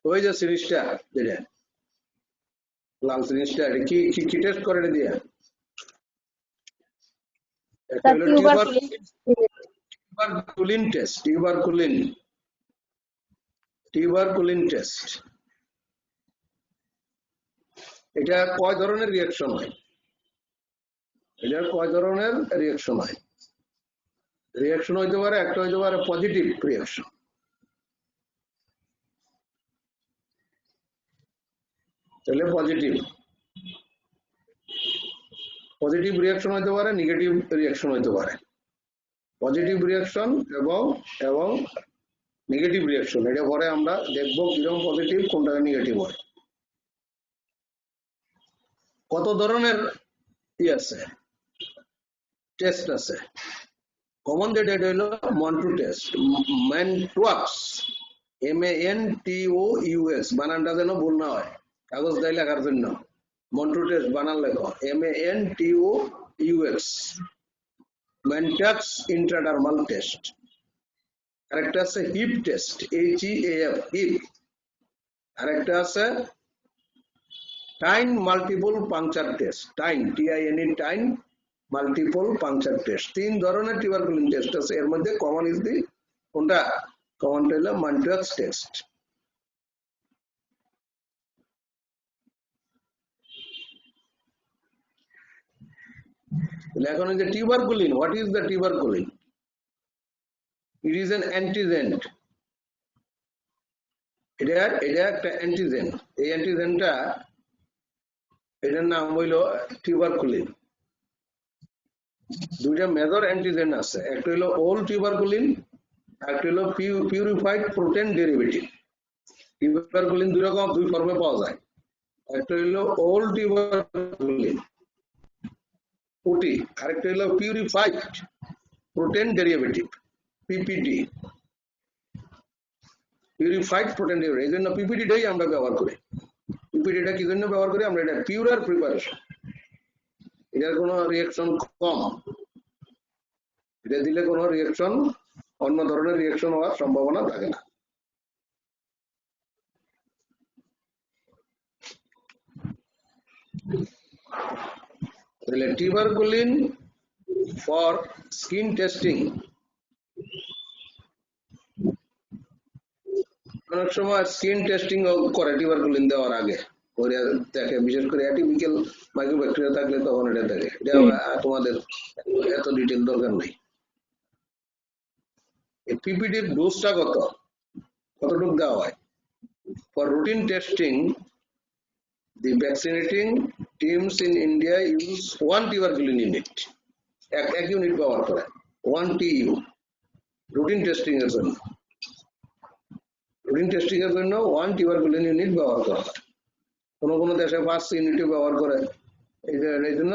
ওই যে সিরিজটা, যেটা লাল সিরিজটা, এটা কি কি টেস্ট করে এটা দিয়ে? একটা হলো টিউবারকুলিন টেস্ট। Tuberculin test. এটা কয় ধরনের রিঅ্যাকশন হয়? এটার কয় ধরনের রিঅ্যাকশন হয়? রিঅ্যাকশন হইতে পারে, একটা হইতে পারে পজিটিভ রিঅ্যাকশন। তাহলে পজিটিভ রিঅ্যাকশন হইতে পারে, নেগেটিভ রিঅ্যাকশন হইতে পারে। পজিটিভ রিঅ্যাকশন এবং নেগেটিভ রিঅ্যাকশন, এটা পরে আমরা দেখবো কিরকম পজিটিভ কোনটা নেগেটিভ হয়। কত ধরনের আছে টেস্ট আছে? কমন যেটা এটা হলো মন্টু টেস্ট, ম্যানটুয়াক্স, MANTOUS, বানানটা যেন ভুল না হয় কাগজ দেয় লেখার জন্য। মন্টু টেস্ট বানান লেখো MANTOUS। ম্যানটাক্স ইন্ট্রাডার্মাল টেস্ট, আরেকটা আছে হিপ টেস্ট, HEAF হিপ, আরেকটা আছে tine multiple puncture test, tine TINE tine multiple puncture test. 3 ধরনের টিউবারকুলিন টেস্ট আছে, এর মধ্যে কমন ইজ দি কোনটা? কমনটা হলো ম্যানটাক্স টেস্ট। এখন এই যে tuberculin, what is the tuberculin? It is an antigen. এটা একটা অ্যান্টিজেন। এই অ্যান্টিজেনটা, এটার নাম হইল টিউবারকুলিন। দুইটা মেজর অ্যান্টিজেন আছে, একটা হইলো ওল্ড টিউবারকুলিন, একটা হইলো পিউরিফাইড প্রোটিন ডেরিভেটিভ। টিউবারকুলিন দুই রকম, দুই ফর্মে পাওয়া যায়। একটা হইলো ওল্ড টিউবারকুলিন ওটি, আরেকটা হইলো purified protein derivative PPD, purified protein derivative. এই জন্য PPD-টাই আমরা ব্যবহার করি। PPD-টা কি জন্য ব্যবহার করি? আমরা এটা পিউরার প্রিপারেশন, এটার কোনো রিঅ্যাকশন কম, এটা দিলে কোনো রিঅ্যাকশন, অন্য ধরনের রিঅ্যাকশন হওয়ার সম্ভাবনা থাকে না। তাহলে টিউবারকুলিন ফর স্কিন টেস্টিং, অনেক সময় স্কিন টেস্টিং করে টিউবারকুলিন দেওয়ার আগে, করে দেখে, বিশেষ করে অ্যাটিপিক্যাল মাইক্রোব্যাকটেরিয়া থাকলে তখন এটা দেখে। এটা তোমাদের এত ডিটেল দরকার নেই। PPD-র ডোজটা কতটুকু দেওয়া হয়? For routine testing, the vaccinating teams in India use 1 tuberculin unit, এক ইউনিট ব্যবহার করে, 1 TU রুটিন টেস্টিং এর জন্য। রুটিন টেস্টিং এর জন্য 1 tuberculin ইউনিট ব্যবহার করা হয়। কোন দেশে 5 ইউনিট ব্যবহার করে। এই জন্য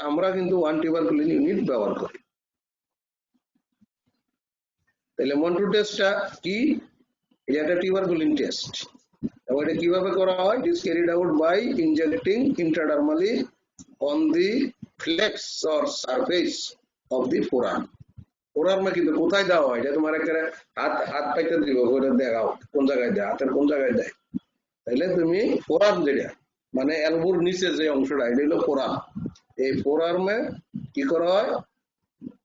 আমরা কিন্তু 1 tuberculin ইউনিট ব্যবহার করি। তাহলে মন্টু টেস্টটা কি? এটা একটা টিউবারকুলিন টেস্ট। এবং এটা কিভাবে করা হয়? It is carried out by injecting intradermally on the flex or surface of the forearm. ফোরআর্মে কিন্তু কোথায় দেওয়া হয়? এটা তোমার একটা হাত পাইতে দিব, করে দেখাও কোন জায়গায় দেয়, হাতের কোন জায়গায় দেয়। তাহলে তুমি ফোরআর্ম যেটা, মানে এলবোর নিচে যে অংশটা, এটা হলো ফোরআর্ম। এই ফোরআর্মে কি করা হয়?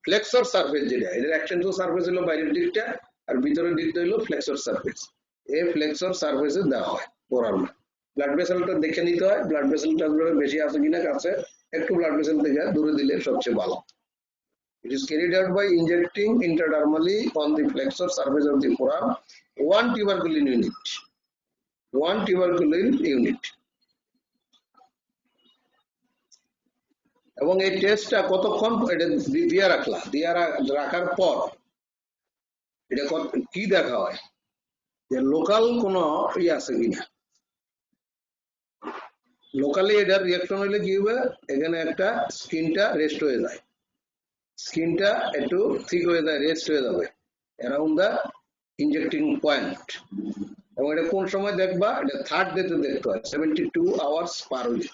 ফ্লেক্সর সারফেস যেটা, এটার এক্সটেনশন সারফেস হলো বাইরের দিকটা, আর ভিতরের দিকটা হলো ফ্লেক্সর সারফেস। এই ফ্লেক্সর সারফেসে দেওয়া হয় ফোরআর্মে। ব্লাড ভেসেলটা দেখে নিতে হয়, ব্লাড ভেসেলটা বেশি আছে কিনা, কাছে একটু ব্লাড ভেসেল থেকে দূরে দিলে সবচেয়ে ভালো। It is carried out by injecting intradermally on the flexor surface of the forearm 1 tuberculin unit. 1 tuberculin unit. এবং এই টেস্টটা কতক্ষণ এটা দিয়ে রাখার পর এটা কি দেখা হয়? যে লোকাল কোনো আছে কিনা। লোকালি এটার রিঅ্যাকশন হলে কি হবে? এখানে একটা স্কিনটা রেস্ট হয়ে যায়, স্কিনটা একটু ঠিক হয়ে যায়, রেস্ট হয়ে যাবে অ্যারাউন্ড দ্য ইনজেক্টিং পয়েন্ট। এবং এটা কোন সময় দেখবা? এটা 3rd ডেতে দেখতে হয়, 72 hours per week.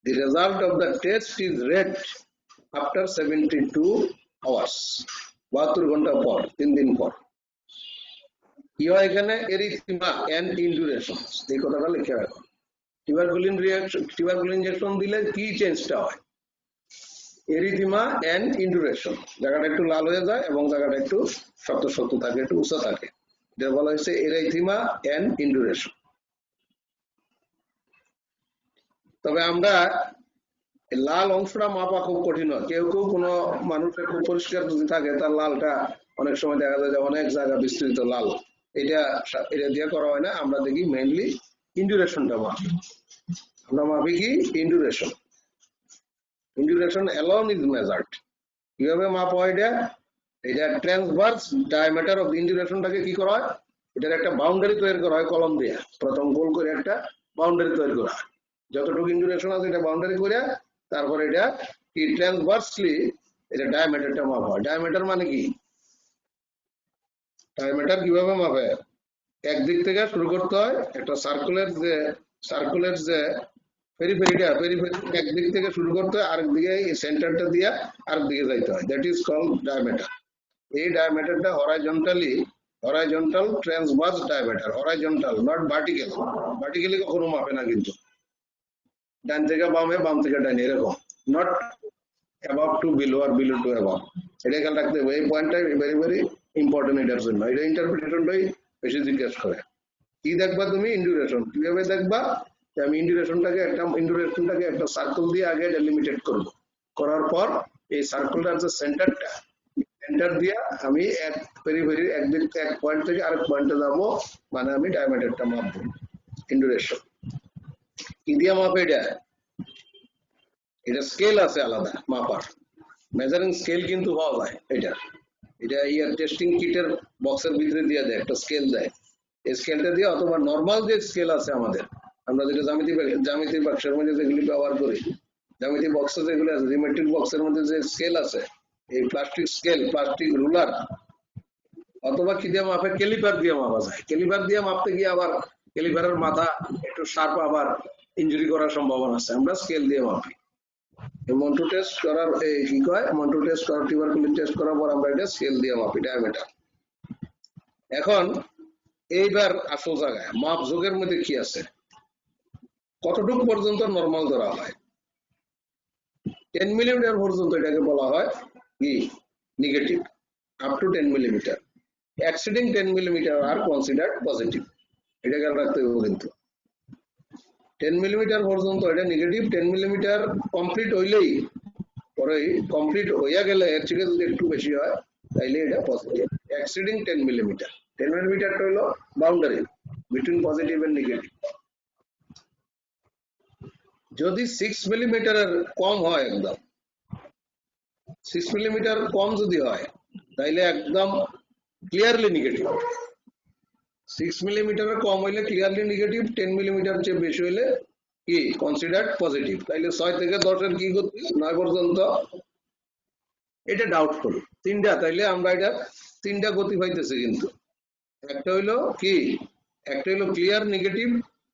The result of the test is read after 72 hours, 72 ঘন্টা পর, 3 দিন পর। কি হয় এখানে? এরিথিমা এন্ড ইন্ডুরেশন, এই কথাটা লিখে রাখো। টিউবারকুলিন ইনজেকশন দিলে কি চেঞ্জটা হয়? এরিথিমা এন্ড ইন্ডুরেশন, জায়গাটা একটু লাল হয়ে যায় এবং জায়গাটা একটু শক্ত থাকে, একটু উঁচা থাকে। এটা বলা হয়েছে এরিথিমা এন্ড ইন্ডুরেশন। তবে আমরা লাল অংশটা মাপা খুব কঠিন হয়। কেউ কোনো মানুষের খুব পরিষ্কার যদি থাকে, তার লালটা অনেক সময় দেখা যায় যে অনেক জায়গা বিস্তৃত লাল। এটা দিয়ে করা হয় না। আমরা দেখি মেইনলি ইন্ডুরেশনটা মাপি। আমরা মাপি কি? ইন্ডুরেশন। ইন্ডুরেশন অ্যালোন ইজ মেজার্ড। কিভাবে মাপ হয় এটা? এটা ট্রান্সভার্স ডায়ামিটার অফ ইন্ডুরেশনটাকে কি করা হয়? এটার একটা বাউন্ডারি তৈরি করা হয় কলম দিয়ে, প্রথম গোল করে একটা বাউন্ডারি তৈরি করা হয়। যতটুকু ইন্ডুরেশন আছে এটা বাউন্ডারি করে, তারপরে এটা কি ট্রান্সভার্সলি এটা ডায়ামিটারটা মাপ হয়। ডায়ামিটার মানে কি? ডায়ামিটার কিভাবে মাপে? একদিক থেকে শুরু করতে হয়, একটা সার্কুলার যে পেরিফেরিটা একদিক থেকে শুরু করতে হয়, আরেক দিকে এই সেন্টারটা দিয়ে আরেক দিকে যাইতে হয়, দ্যাট ইজ কল্ড ডায়ামিটার। এই ডায়ামিটারটা horizontal transverse diameter, horizontal not vertical. Vertically কখনো মাপে না কিন্তু, ডান থেকে বামে বাম থেকে ডানে এরকম, not above to below or below to above। এটা খেয়াল রাখতে হবে, এই পয়েন্টটা ভেরি ভেরি ইম্পর্টেন্ট এটার জন্য। এটা ইন্টারপ্রিটেশনটাই বেশি জিজ্ঞেস করে। কি দেখবা তুমি? ইন্ডুরেশন। কিভাবে দেখবা? আমি ইন্ডুরেশনটাকে একটা সার্কেল দিয়ে আগে ডেলিমিটেড করব, করার পর এই সার্কেলটার যে সেন্টার দিয়ে আমি এক পেরিফেরি একদিক এক পয়েন্ট থেকে আরেক পয়েন্টে যাবো, মানে আমি ডায়ামিটারটা মাপবো। ইন্ডুরেশন কি দিয়ে মাপে? এটা স্কেল আছে আলাদা মাপার, মেজারিং স্কেল কিন্তু পাওয়া যায়। এটা ইয়ার টেস্টিং কিটের বক্সের ভিতরে দিয়ে দেয়, একটা স্কেল দেয়। এই স্কেলটা দিয়ে, অথবা নর্মাল যে স্কেল আছে আমাদের, আমরা যেটা জ্যামিতিক বাক্সের মধ্যে যেগুলি ব্যবহার করি, জ্যামিতিক বক্সে যেগুলো আছে, জিওমেট্রিক বক্সের মধ্যে যে স্কেল আছে, এই প্লাস্টিক স্কেল, প্লাস্টিক রুলার, অথবা কি দিয়ে মাপে? ক্যালিপার দিয়ে মাপা যায়। ক্যালিপার দিয়ে মাপতে গিয়ে আবার ক্যালিপারের মাথা একটু শার্প, আবার ইনজুরি করার সম্ভাবনা আছে। আমরা স্কেল দিয়ে মাপি। মন্টু টেস্ট করার কি কয়, মন্টু টেস্ট করার, টিউবারকুলিন টেস্ট করার পর আমরা এটা স্কেল দিয়ে মাপি, ডায়ামিটার। এখন এইবার আসল জায়গায় মাপ যোগের মধ্যে কি আছে, কতটুকু পর্যন্ত নরমাল ধরা হয়? 10 মিলিমিটার পর্যন্ত এটাকে বলা হয় কি? Negative. Up to 10 millimetre. Exceeding 10 millimetre R considered positive. এটা খেয়াল রাখতে হবে কিন্তু। 10 মিলিমিটার পর্যন্ত এটা নেগেটিভ। 10 মিলিমিটার কমপ্লিট হইলেই, পরে কমপ্লিট হইয়া গেলে এর থেকে যদি একটু বেশি হয় তাইলে এটা পজিটিভ। Exceeding 10 millimetre. 10 মিলিমিটারটা হলো boundary between positive and negative. যদি 6 মিলিমিটারের কম হয়, একদম 6 মিলিমিটার কম যদি হয়, তাইলে একদম ক্লিয়ারলি নেগেটিভ। 6 মিলিমিটারের কম হইলে ক্লিয়ারলি নেগেটিভ, 10 মিলিমিটার চেয়ে বেশি হইলে কি? Considered positive. তাইলে 6 থেকে 10 এর কি গতি? 9 পর্যন্ত এটা ডাউটফুল। তিনটা, তাইলে আমরা এটা তিনটা গতি পাইতেছি কিন্তু। একটা হইলো কি? একটা হইলো ক্লিয়ার নেগেটিভ,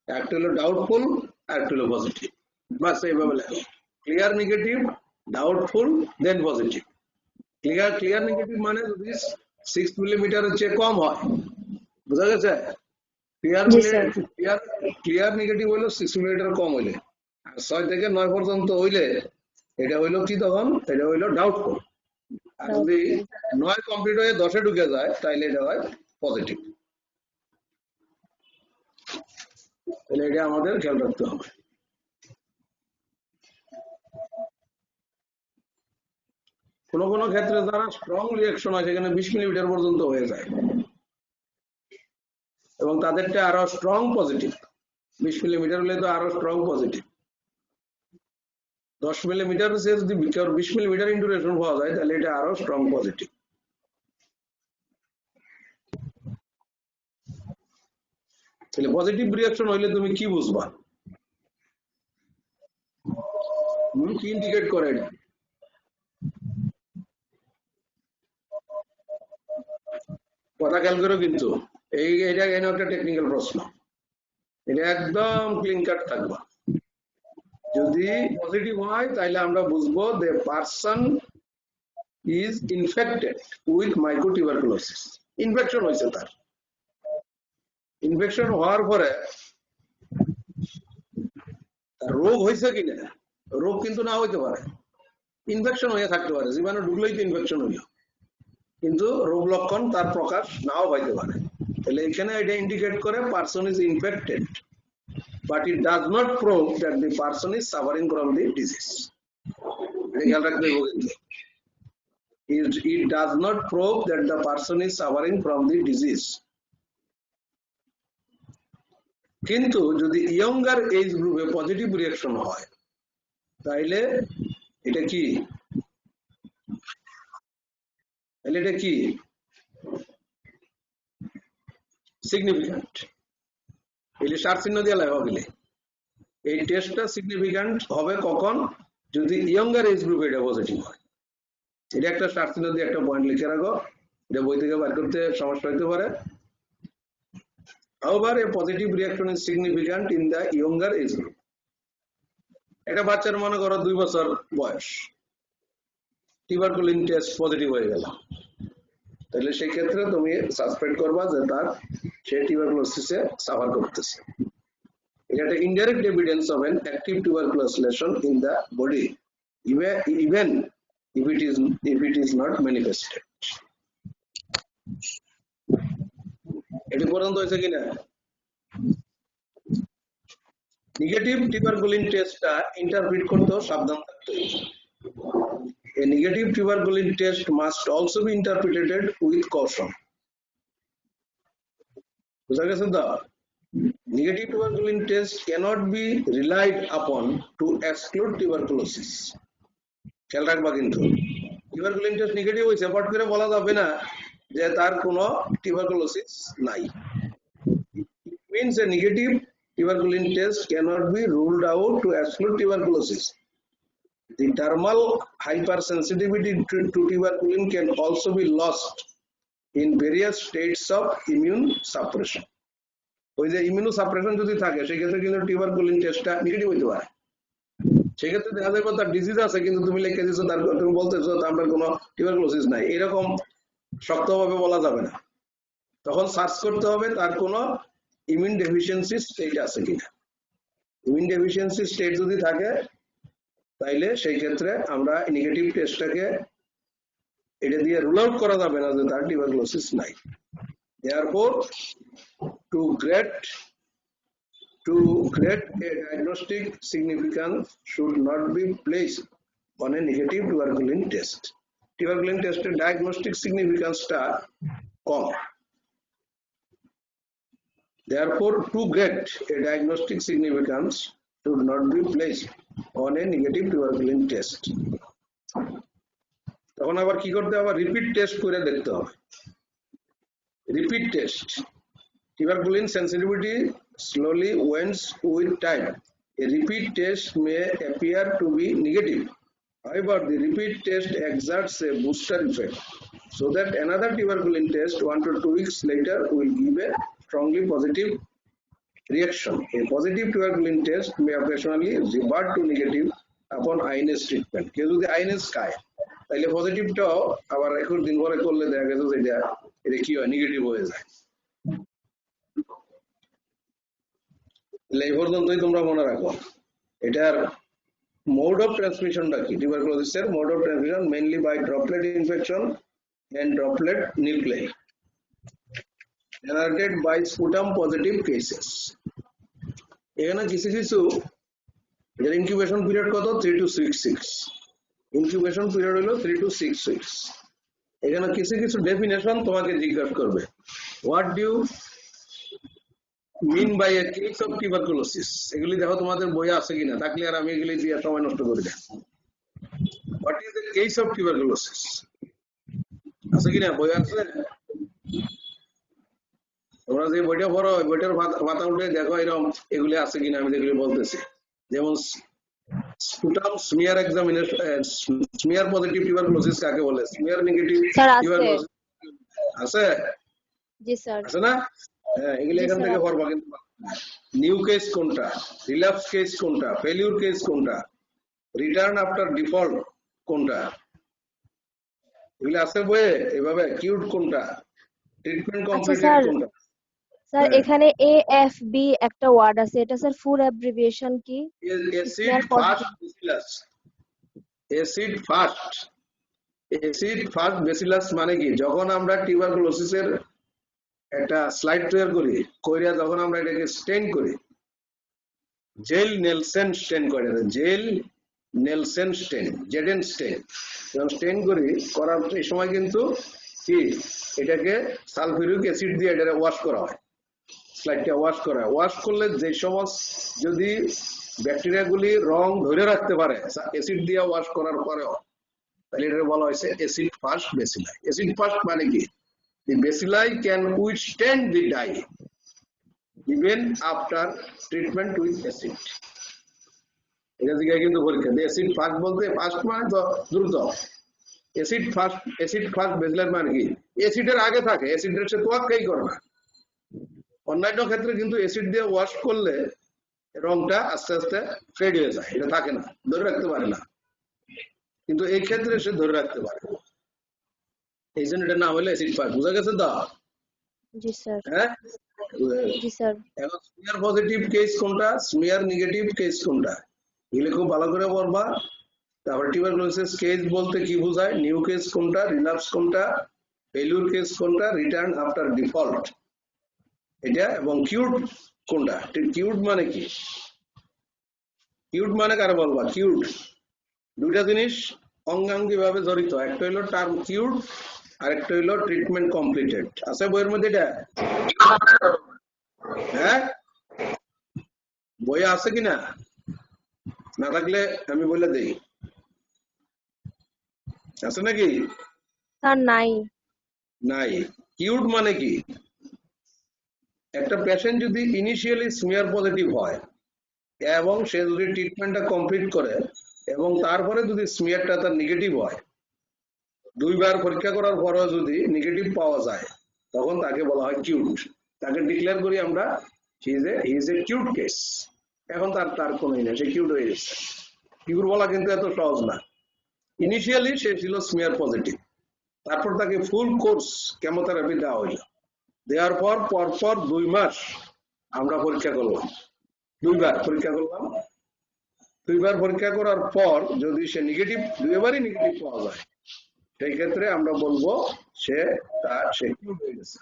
একটা হইলো ডাউটফুল, আর একটা হইলো পজিটিভ। বাস এইভাবে লেখো, ক্লিয়ার নেগেটিভ, ডাউটফুল, দেন পজিটিভ। ক্লিয়ার নেগেটিভ মানে যদি 6 মিলিমিটারের চেয়ে কম হয়, বুঝা গেছে? ক্লিয়ার নেগেটিভ হইলো 6 মিলিমিটার কম হইলে, আর 6 থেকে 9 পর্যন্ত হইলে এটা হইলো কি? তখন এটা হইলো ডাউটফুল। আর যদি 9 কমপ্লিট হয়ে 10-এ ঢুকে যায়, তাইলে এটা হয় পজিটিভ। তাহলে এটা আমাদের খেয়াল রাখতে হবে। কোন কোন ক্ষেত্রে যারা স্ট্রং রিঅ্যাকশন হয়, সেখানে 20 মিলিমিটার পর্যন্ত হয়ে যায়, এবং তাদেরটা আরো স্ট্রং পজিটিভ। 20 মিলিমিটার হলে তো আরো স্ট্রং পজিটিভ। 10 মিলিমিটার সে যদি 20 মিলিমিটার ইন্টুরেশন পাওয়া যায়, তাহলে এটা আরো স্ট্রং পজিটিভ। তাহলে পজিটিভ রিঅ্যাকশন হইলে তুমি কি বুঝবা? কি ইন্ডিকেট করে এটা? কথা খেয়াল করো কিন্তু, এটা একটা টেকনিক্যাল প্রশ্ন, এটা একদম ক্লিন কাট থাকবা। যদি পজিটিভ হয়, তাহলে আমরা বুঝবো যে person is infected with micro tuberculosis. Infection হয়েছে তার। ইনফেকশন হওয়ার পরে রোগ হয়েছে কিনা, রোগ কিন্তু না হইতে পারে, ইনফেকশন হয়ে থাকতে পারে, জীবাণু ঢুকলেই তো ইনফেকশন হইল, কিন্তু রোগ লক্ষণ তার প্রকাশ নাও হইতে পারে। তাহলে এখানে এটা ইন্ডিকেট করে person is infected, but it does not prove that the person is suffering from the disease. It does not prove that the person is suffering from the disease. কিন্তু যদি ইয়ঙ্গার এজ গ্রুপে positive reaction হয়, তাইলে এটা কি? তাহলে এটা কি? সিগনিফিক্যান্ট। এলে সার চিহ্ন দিয়ে লেখা গেলে এই টেস্টটা সিগনিফিক্যান্ট হবে কখন? যদি ইয়ঙ্গার এজ গ্রুপে এটা পজিটিভ হয়। এটা একটা সার চিহ্ন দিয়ে একটা পয়েন্ট লিখে রাখো, এটা বই থেকে বের করতে সমস্যা হতে পারে। However, a positive reaction is significant in the younger age group. একটা বাচ্চার মনে করো 2 বছর বয়স, টিউবারকুলিন টেস্ট পজিটিভ হয়ে গেল, তাহলে সেই ক্ষেত্রে তুমি সাসপেক্ট করবা যে তার সে টিউবারকুলোসিসে সাফার করতেছে। এটা একটা indirect evidence of an active tuberculous lesion in the body even if it is not manifested. এটি পর্যন্ত হয়েছে কিনা? নেগেটিভ টিউবারকুলিন টেস্টটা ইন্টারপ্রিট করতেও সাবধান থাকতে হবে। A negative tuberculin test must also be interpreted with caution. বুঝা গেছে তো? Negative tuberculin test cannot be relied upon to exclude tuberculosis. খেয়াল রাখবা কিন্তু টিউবারকুলিন টেস্ট নেগেটিভ হয়েছে পট করে বলা যাবে না যে তার কোনো টিউবারকুলোসিস নাই। It means a negative tuberculin test cannot be ruled out to exclude tuberculosis. The dermal hypersensitivity to tuberculin can also be lost in various states of immune suppression. ওই যে ইমিউনো সাপ্রেশন যদি থাকে সেক্ষেত্রে কিন্তু tuberculin টেস্টটা negative হইতে পারে। সেক্ষেত্রে দেখা যাবে তার ডিজিজ আছে কিন্তু তুমি লিখে দিচ্ছ তার তুমি বলতেছো আপনার কোনো টিউবারকুলোসিস নাই, এরকম শক্তভাবে বলা যাবে না। তখন সার্চ করতে হবে তার কোনো ইমিউন ডেফিসিয়েন্সি স্টেট আছে কিনা। ইমিউন ডেফিসিয়েন্সি স্টেট যদি থাকে তাইলে সেই ক্ষেত্রে আমরা নেগেটিভ টেস্টটাকে এটা দিয়ে রুল আউট করা যাবে না যে তার টিউবারকুলোসিস নাই। Therefore, to grade a diagnostic significance should not be placed on a negative tuberculin test. Tuberculin test diagnostic significance টা কম। Therefore, to grade a diagnostic significance should not be placed on a negative tuberculin test. তখন আবার কি করতে হবে? Repeat test করে দেখতে হবে। Repeat test. Tuberculin sensitivity slowly wanes with time. A repeat test may appear to be negative. However, the repeat test exerts a booster effect, so that another tuberculin test 1 to 2 weeks later will give a strongly positive reaction. A positive tuberculin test may occasionally revert to negative upon INS treatment. কেউ যদি INS খায় তাহলে পজিটিভটাও আবার 21 দিন পরে করলে দেখা গেছে যে এটা কি হয়, নেগেটিভ হয়ে যায়। এই পর্যন্তই তোমরা মনে রাখো। এটার মোড অফ ট্রান্সমিশনটা কি? টিউবারকুলোসিসের mode of transmission mainly by droplet infection and droplet nuclei generated by sputum positive cases. এখানে কিছু কিছু এর ইনকিউবেশন পিরিয়ড কত? 3 to 6 weeks। ইনকিউবেশন পিরিয়ড হলো 3 to 6 weeks। এখানে কিছু কিছু ডেফিনেশন তোমাকে জিজ্ঞাসা করবে। What do mean by a case of tuberculosis? এগুলি দেখো তোমাদের বইয়ে আছে কিনা, থাকলে আর আমি এগুলি দিয়ে সময় নষ্ট করি না। What is the case of tuberculosis? আছে কিনা? বই আছে? তোমরা যে বইটা পড়ো ওই বইটার পাতা উল্টে দেখো এরকম এগুলি আছে কিনা আমি যেগুলি বলতেছি। যেমন sputum smear examination, smear positive tuberculosis কাকে বলে? স্মিয়ার নেগেটিভ টিউবারকুলোসিস আছে? জি স্যার। আছে না? হ্যাঁ, এগুলো এখান থেকে পড়বা। কিন্তু নিউ কেস কোনটা, রিল্যাপস কেস কোনটা, ফেলিউর কেস কোনটা, রিটার্ন আফটার ডিফল্ট কোনটা, এগুলো আছে বইয়ে। এভাবে কিউট কোনটা, ট্রিটমেন্ট কমপ্লিটেড কোনটা। স্যার এখানে AFB একটা ওয়ার্ড আছে, এটা স্যার ফুল অ্যাব্রিভিয়েশন কি? Acid fast bacillus. Acid fast bacillus মানে কি? যখন আমরা টিউবারকুলোসিসের একটা স্লাইড তৈরি করি, কইরা যখন আমরা এটাকে স্টেন করি, জেল নেলসন স্টেন করে, জেল নেলসন স্টেন, জেডেন স্টেন, যখন স্টেন করি করার এই সময় কিন্তু কি এটাকে সালফিউরিক অ্যাসিড দিয়ে এটা ওয়াশ করা হয়। স্লাইডটা ওয়াশ করা হয়। ওয়াশ করলে যে সমস্ত যদি ব্যাকটেরিয়াগুলি রং ধরে রাখতে পারে অ্যাসিড দিয়ে ওয়াশ করার পরেও, তাহলে এটা বলা হয়েছে অ্যাসিড ফাস্ট বেসিলাই। অ্যাসিড ফাস্ট মানে কি? The bacilli can withstand the dye even after treatment with acid. এটা দিকে কিন্তু পরীক্ষা দিয়ে অ্যাসিড ফাস্ট বলতে ফাস্ট মানে তো দ্রুত। অ্যাসিড ফাস্ট বেসিলার মানে কি? অ্যাসিডের আগে থাকে, অ্যাসিডের সাথে তোয়াক্কাই করে না। অন্যান্য ক্ষেত্রে কিন্তু অ্যাসিড দিয়ে ওয়াশ করলে রংটা আস্তে আস্তে ফেড হয়ে যায়, এটা থাকে না, ধরে রাখতে পারে না, কিন্তু এই ক্ষেত্রে সে ধরে রাখতে পারে, এই জন্য এটা নাম হলো অ্যাসিড ফাজ। বুঝা গেছে তো? জি স্যার। হ্যাঁ, জি স্যার। এখন স্মিয়ার পজিটিভ কেস কোনটা, স্মিয়ার নেগেটিভ কেস কোনটা, এগুলো খুব ভালো করে বলবা। তারপর টিউবারকুলোসিস কেস বলতে কি বোঝায়, নিউ কেস কোনটা, রিল্যাপস কোনটা, ফেলিউর কেস কোনটা, রিটার্ন আফটার ডিফল্ট এটা, এবং কিউড কোনটা। কিউড মানে কি, কিউড মানে কারে বলবা, কিউড দুইটা জিনিস অঙ্গাঙ্গি ভাবে জড়িত, একটা হইলো টার্ম কিউড আর একটা হইলো ট্রিটমেন্ট কমপ্লিটেড। আছে বইয়ের মধ্যে এটা? হ্যাঁ, বইয়ে আছে কিনা, না থাকলে আমি বলে দেই, আছে নাকি? স্যার নাই। নাই। কিউড মানে কি, একটা পেশেন্ট যদি ইনিশিয়ালি স্মিয়ার পজিটিভ হয় এবং সে যদি ট্রিটমেন্টটা কমপ্লিট করে এবং তারপরে যদি স্মিয়ারটা তার নেগেটিভ হয়, দুইবার পরীক্ষা করার পরেও যদি নেগেটিভ পাওয়া যায়, তখন তাকে বলা হয় কিউড। তাকে ডিক্লেয়ার করি আমরা হি ইজ এ কিউড কেস। এখন তার কোনোই না, সে কিউড হয়ে গেছে। কিউড বলা কিন্তু এত সহজ না। ইনিশিয়ালি সে ছিল স্মিয়ার পজিটিভ, তারপর তাকে ফুল কোর্স কেমোথেরাপি দেওয়া হইল, দেওয়ার পর পরপর 2 মাস আমরা পরীক্ষা করলাম, 2বার পরীক্ষা করলাম। 2বার পরীক্ষা করার পর যদি সে নেগেটিভ, 2বারই নেগেটিভ পাওয়া যায়, সেই ক্ষেত্রে আমরা বলবো সে কিউর হয়ে গেছে।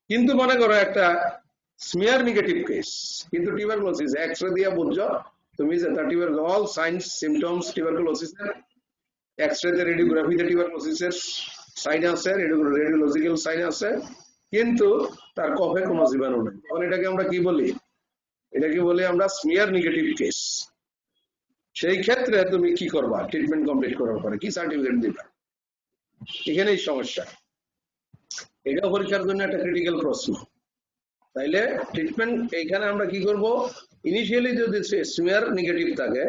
কিন্তু মনে করো একটা স্মিয়ার নেগেটিভ কেস, কিন্তু টিউবারকুলোসিস, এক্সরে দিয়ে বুঝছো তুমি যে তার অল সাইন্স সিমটমস টিউবারকুলোসিসের, এক্সরেতে রেডিওগ্রাফিতে টিউবারকুলোসিসের সাইন আছে, রেডিওলজিক্যাল সাইন আছে, কিন্তু তার কফে কোনো জীবাণু নেই, তখন এটাকে আমরা কি বলি, এটাকে বলি আমরা স্মিয়ার নেগেটিভ কেস। সেই ক্ষেত্রে তুমি কি করবা, ট্রিটমেন্ট কমপ্লিট করার পরে কি সার্টিফিকেট দিবা, এখানেই সমস্যা। এটা পরীক্ষার জন্য একটা ক্রিটিক্যাল প্রশ্ন। তাইলে ট্রিটমেন্ট এইখানে আমরা কি করব, ইনিশিয়ালি যদি সে স্মিয়ার নেগেটিভ থাকে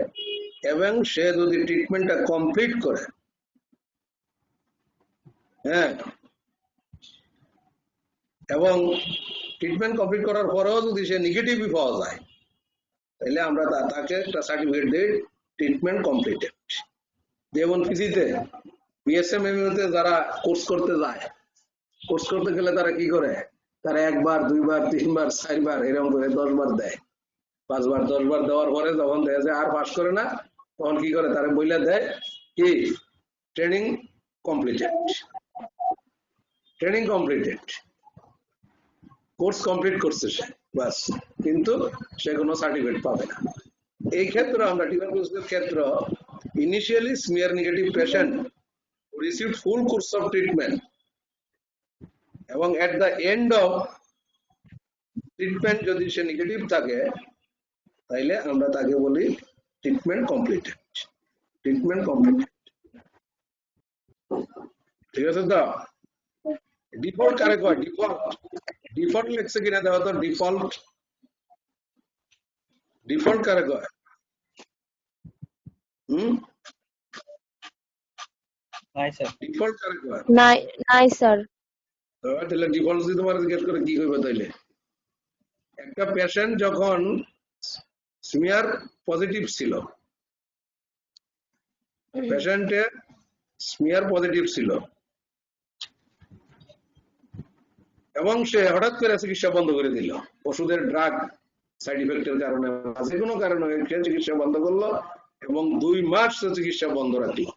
এবং সে যদি ট্রিটমেন্টটা কমপ্লিট করে, হ্যাঁ, এবং ট্রিটমেন্ট কমপ্লিট করার পরেও যদি সে নেগেটিভই পাওয়া যায়, তাহলে আমরা তাকে একটা সার্টিফিকেট দিই ট্রিটমেন্ট কমপ্লিটেড। যেমন পিজিতে বিএসএম এমইউতে যারা কোর্স করতে যায়, কোর্স করতে গেলে তারা কি করে, তারা 1বার 2বার 3বার 4বার এরকম করে 10বার দেয়, 5বার 10বার দেওয়ার পরে যখন দেখা যায় আর পাস করে না, তখন কি করে, তারা বইলা দেয় কি training completed, training completed, course complete করছে সে, বাস, কিন্তু সে কোনো সার্টিফিকেট পাবে না। এই ক্ষেত্রে আমরা টিউবারকুলোসিসের ক্ষেত্রে initially smear negative patient received full course of treatment এবং at the end of treatment যদি সে নেগেটিভ থাকে, তাইলে আমরা তাকে বলি ট্রিটমেন্ট কমপ্লিটেড, ট্রিটমেন্ট কমপ্লিটেড। ঠিক আছে তো? ডিফল্ট কারে কয়, ডিফল্ট, ডিফল্ট লেখছে কিনা দেওয়া তো, ডিফল্ট, ডিফল্ট কারে কয়, ডিফল্ট কারে কয়, নাই নাই স্যার। তাহলে ডিফল্ট যদি তোমার জিজ্ঞেস করে কি করবে, তাইলে একটা পেশেন্ট যখন স্মিয়ার পজিটিভ ছিল, পেশেন্টের স্মিয়ার পজিটিভ ছিল এবং সে হঠাৎ করে চিকিৎসা বন্ধ করে দিল, ওষুধের ড্রাগ সাইড ইফেক্টের কারণে, যে কোনো কারণে চিকিৎসা বন্ধ করলো এবং 2 মাস চিকিৎসা বন্ধ রাখলো,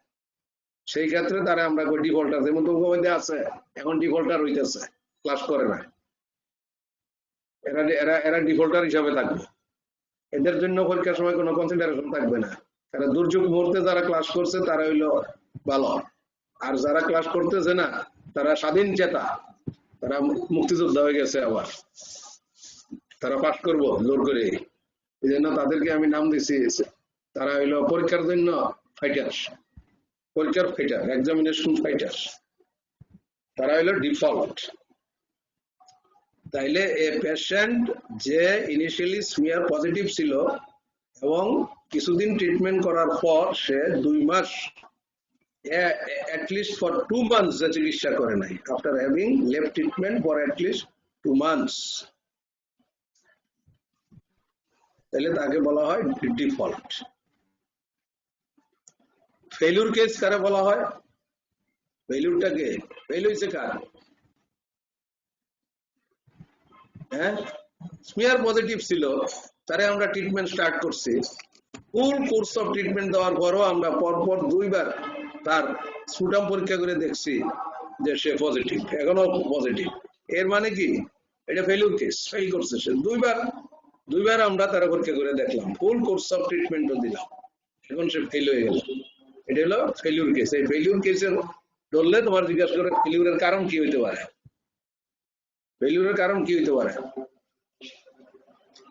সেই ক্ষেত্রে তারা আমরা ডিফল্টার, যেমন তোমাদের আছে এখন ডিফল্টার হইতেছে, ক্লাস করে না, এরা এরা এরা ডিফল্টার হিসাবে থাকবে, এদের জন্য পরীক্ষার সময় কোনো কনসিডারেশন থাকবে না। কারণ দুর্যোগ মুহূর্তে যারা ক্লাস করছে তারা হইলো ভালো, আর যারা ক্লাস করতেছে না তারা স্বাধীন চেতা, তারা মুক্তিযোদ্ধা হয়ে গেছে, আবার তারা পাস করবো জোর করে, এই জন্য তাদেরকে আমি নাম দিছি, তারা হইলো পরীক্ষার জন্য ফাইটার্স, পরীক্ষার ফাইটার, এক্সামিনেশন ফাইটার্স, তারা হইলো ডিফল্ট। তাইলে এ পেশেন্ট যে ইনিশিয়ালি স্মিয়ার পজিটিভ ছিল এবং কিছুদিন ট্রিটমেন্ট করার পর সে 2 মাস, at least for 2 months যে চিকিৎসা করে নাই, after having left treatment for at least 2 months, তাহলে তাকে বলা হয় ডিফল্ট। ফেলিউর কেস কারে বলা হয়? ফেলিউরটাকে ফেল হইছে কার? হ্যাঁ, স্মিয়ার পজিটিভ ছিল, তারে আমরা ট্রিটমেন্ট স্টার্ট করছি। ফুল কোর্স অফ ট্রিটমেন্ট দেওয়ার পরও আমরা পরপর 2 বার তার স্পুটাম পরীক্ষা করে দেখছি যে সে পজিটিভ, এখনো পজিটিভ। এর মানে কি? এটা ফেলিউর কেস, ফেল করছে সে। 2 বার আমরা তার পরীক্ষা করে দেখলাম, ফুল কোর্স অফ ট্রিটমেন্টও দিলাম, এখন সে ফেল হয়ে গেল। এটা হলো ফেলিউর কেস। এই ফেলিউর কেসের ধরলে তোমার জিজ্ঞাসা করে ফেলিউরের কারণ কি হইতে পারে? ফেলিউরের কারণ কি হইতে পারে?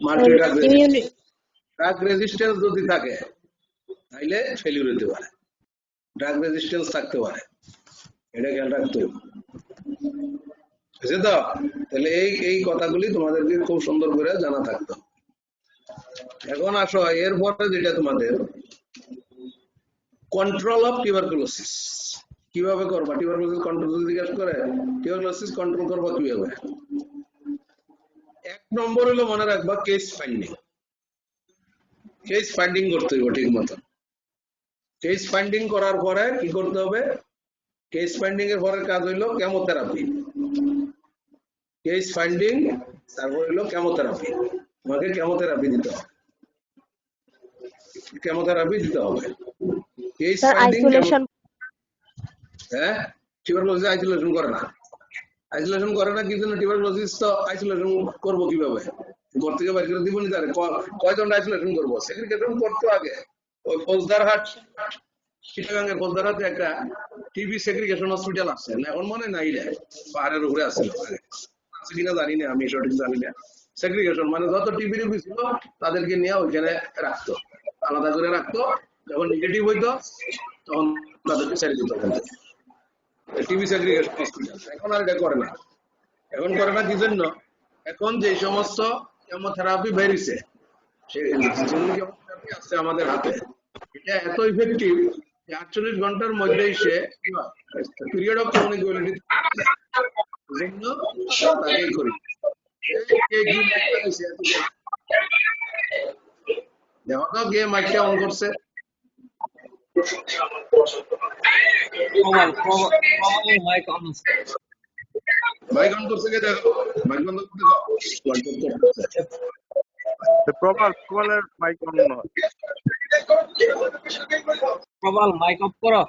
মাল্টি ড্রাগ রেজিস্ট্যান্স যদি থাকে তাইলে ফেলিউর হতে পারে, ড্রাগ রেজিস্ট্যান্স থাকতে পারে, এটা খেয়াল রাখতে হবে, বুঝছো তো? তাহলে এই কথাগুলি তোমাদেরকে খুব সুন্দর করে জানা থাকতো। এখন আসো এরপরে যেটা তোমাদের কন্ট্রোল অফ টিউবারকুলোসিস কিভাবে করবা? টিউবারকুলোসিস কন্ট্রোল যদি জিজ্ঞাসা করে টিউবারকুলোসিস কন্ট্রোল করবা কিভাবে? 1 নম্বর হলো মনে রাখবা কেস ফাইন্ডিং। কেস ফাইন্ডিং করতে হবে ঠিক মতো। কেস ফাইন্ডিং করার পরে কি করতে হবে? কেস ফাইন্ডিং এর পরের কাজ হইলো কেমোথেরাপি। কেস ফাইন্ডিং, তারপর হইলো কেমোথেরাপি। তোমাকে কেমোথেরাপি দিতে হবে, কেমোথেরাপি দিতে হবে। কেস স্যার ফাইন্ডিং, আইসোলেশন হ্যাঁ, টিউবারকুলোসিস আইসোলেশন করে না। আইসোলেশন করে না কি জন্য? টিউবারকুলোসিস তো আইসোলেশন করবো কিভাবে? ঘর থেকে বাইরে করে দিব নি তারে? কয়জন আইসোলেশন করবো? সেগ্রিগেশন করতে আগে ওই ফৌজদারহাট, চিটাগাঙ্গের ফৌজদারহাটে একটা টিবি সেগ্রিগেশন হসপিটাল আছে, এখন মনে নাই রে, পাহাড়ের উপরে আছে কিনা জানি না, আমি সঠিক জানি না। সেগ্রিগেশন মানে যত টিবি টিবি ছিল তাদেরকে নিয়ে ওইখানে রাখতো, আলাদা করে রাখতো। যখন নেগেটিভ হইতো তখন তাদেরকে ছেড়ে দিত। টিবি সেগ্রিগেশন হসপিটাল এখন আর এটা করে না। এখন করে না কি জন্য? এখন যে সমস্ত কেমোথেরাপি বেরিয়েছে, সেই কেমোথেরাপি আছে আমাদের হাতে, এটা এত ইফেক্টিভ যে 48 ঘন্টার মধ্যেই সে পিরিয়ড অফ কমিউনিকেবিলিটি জন্য তাকেই করি। দেখো তো গেম মাইকটা অন করছে, মাইক অন করছে কে? দেখো মাইক বন্ধ করতে দাও। প্রবালের মাইক অন নয়। প্রবাল মাইক অফ করো।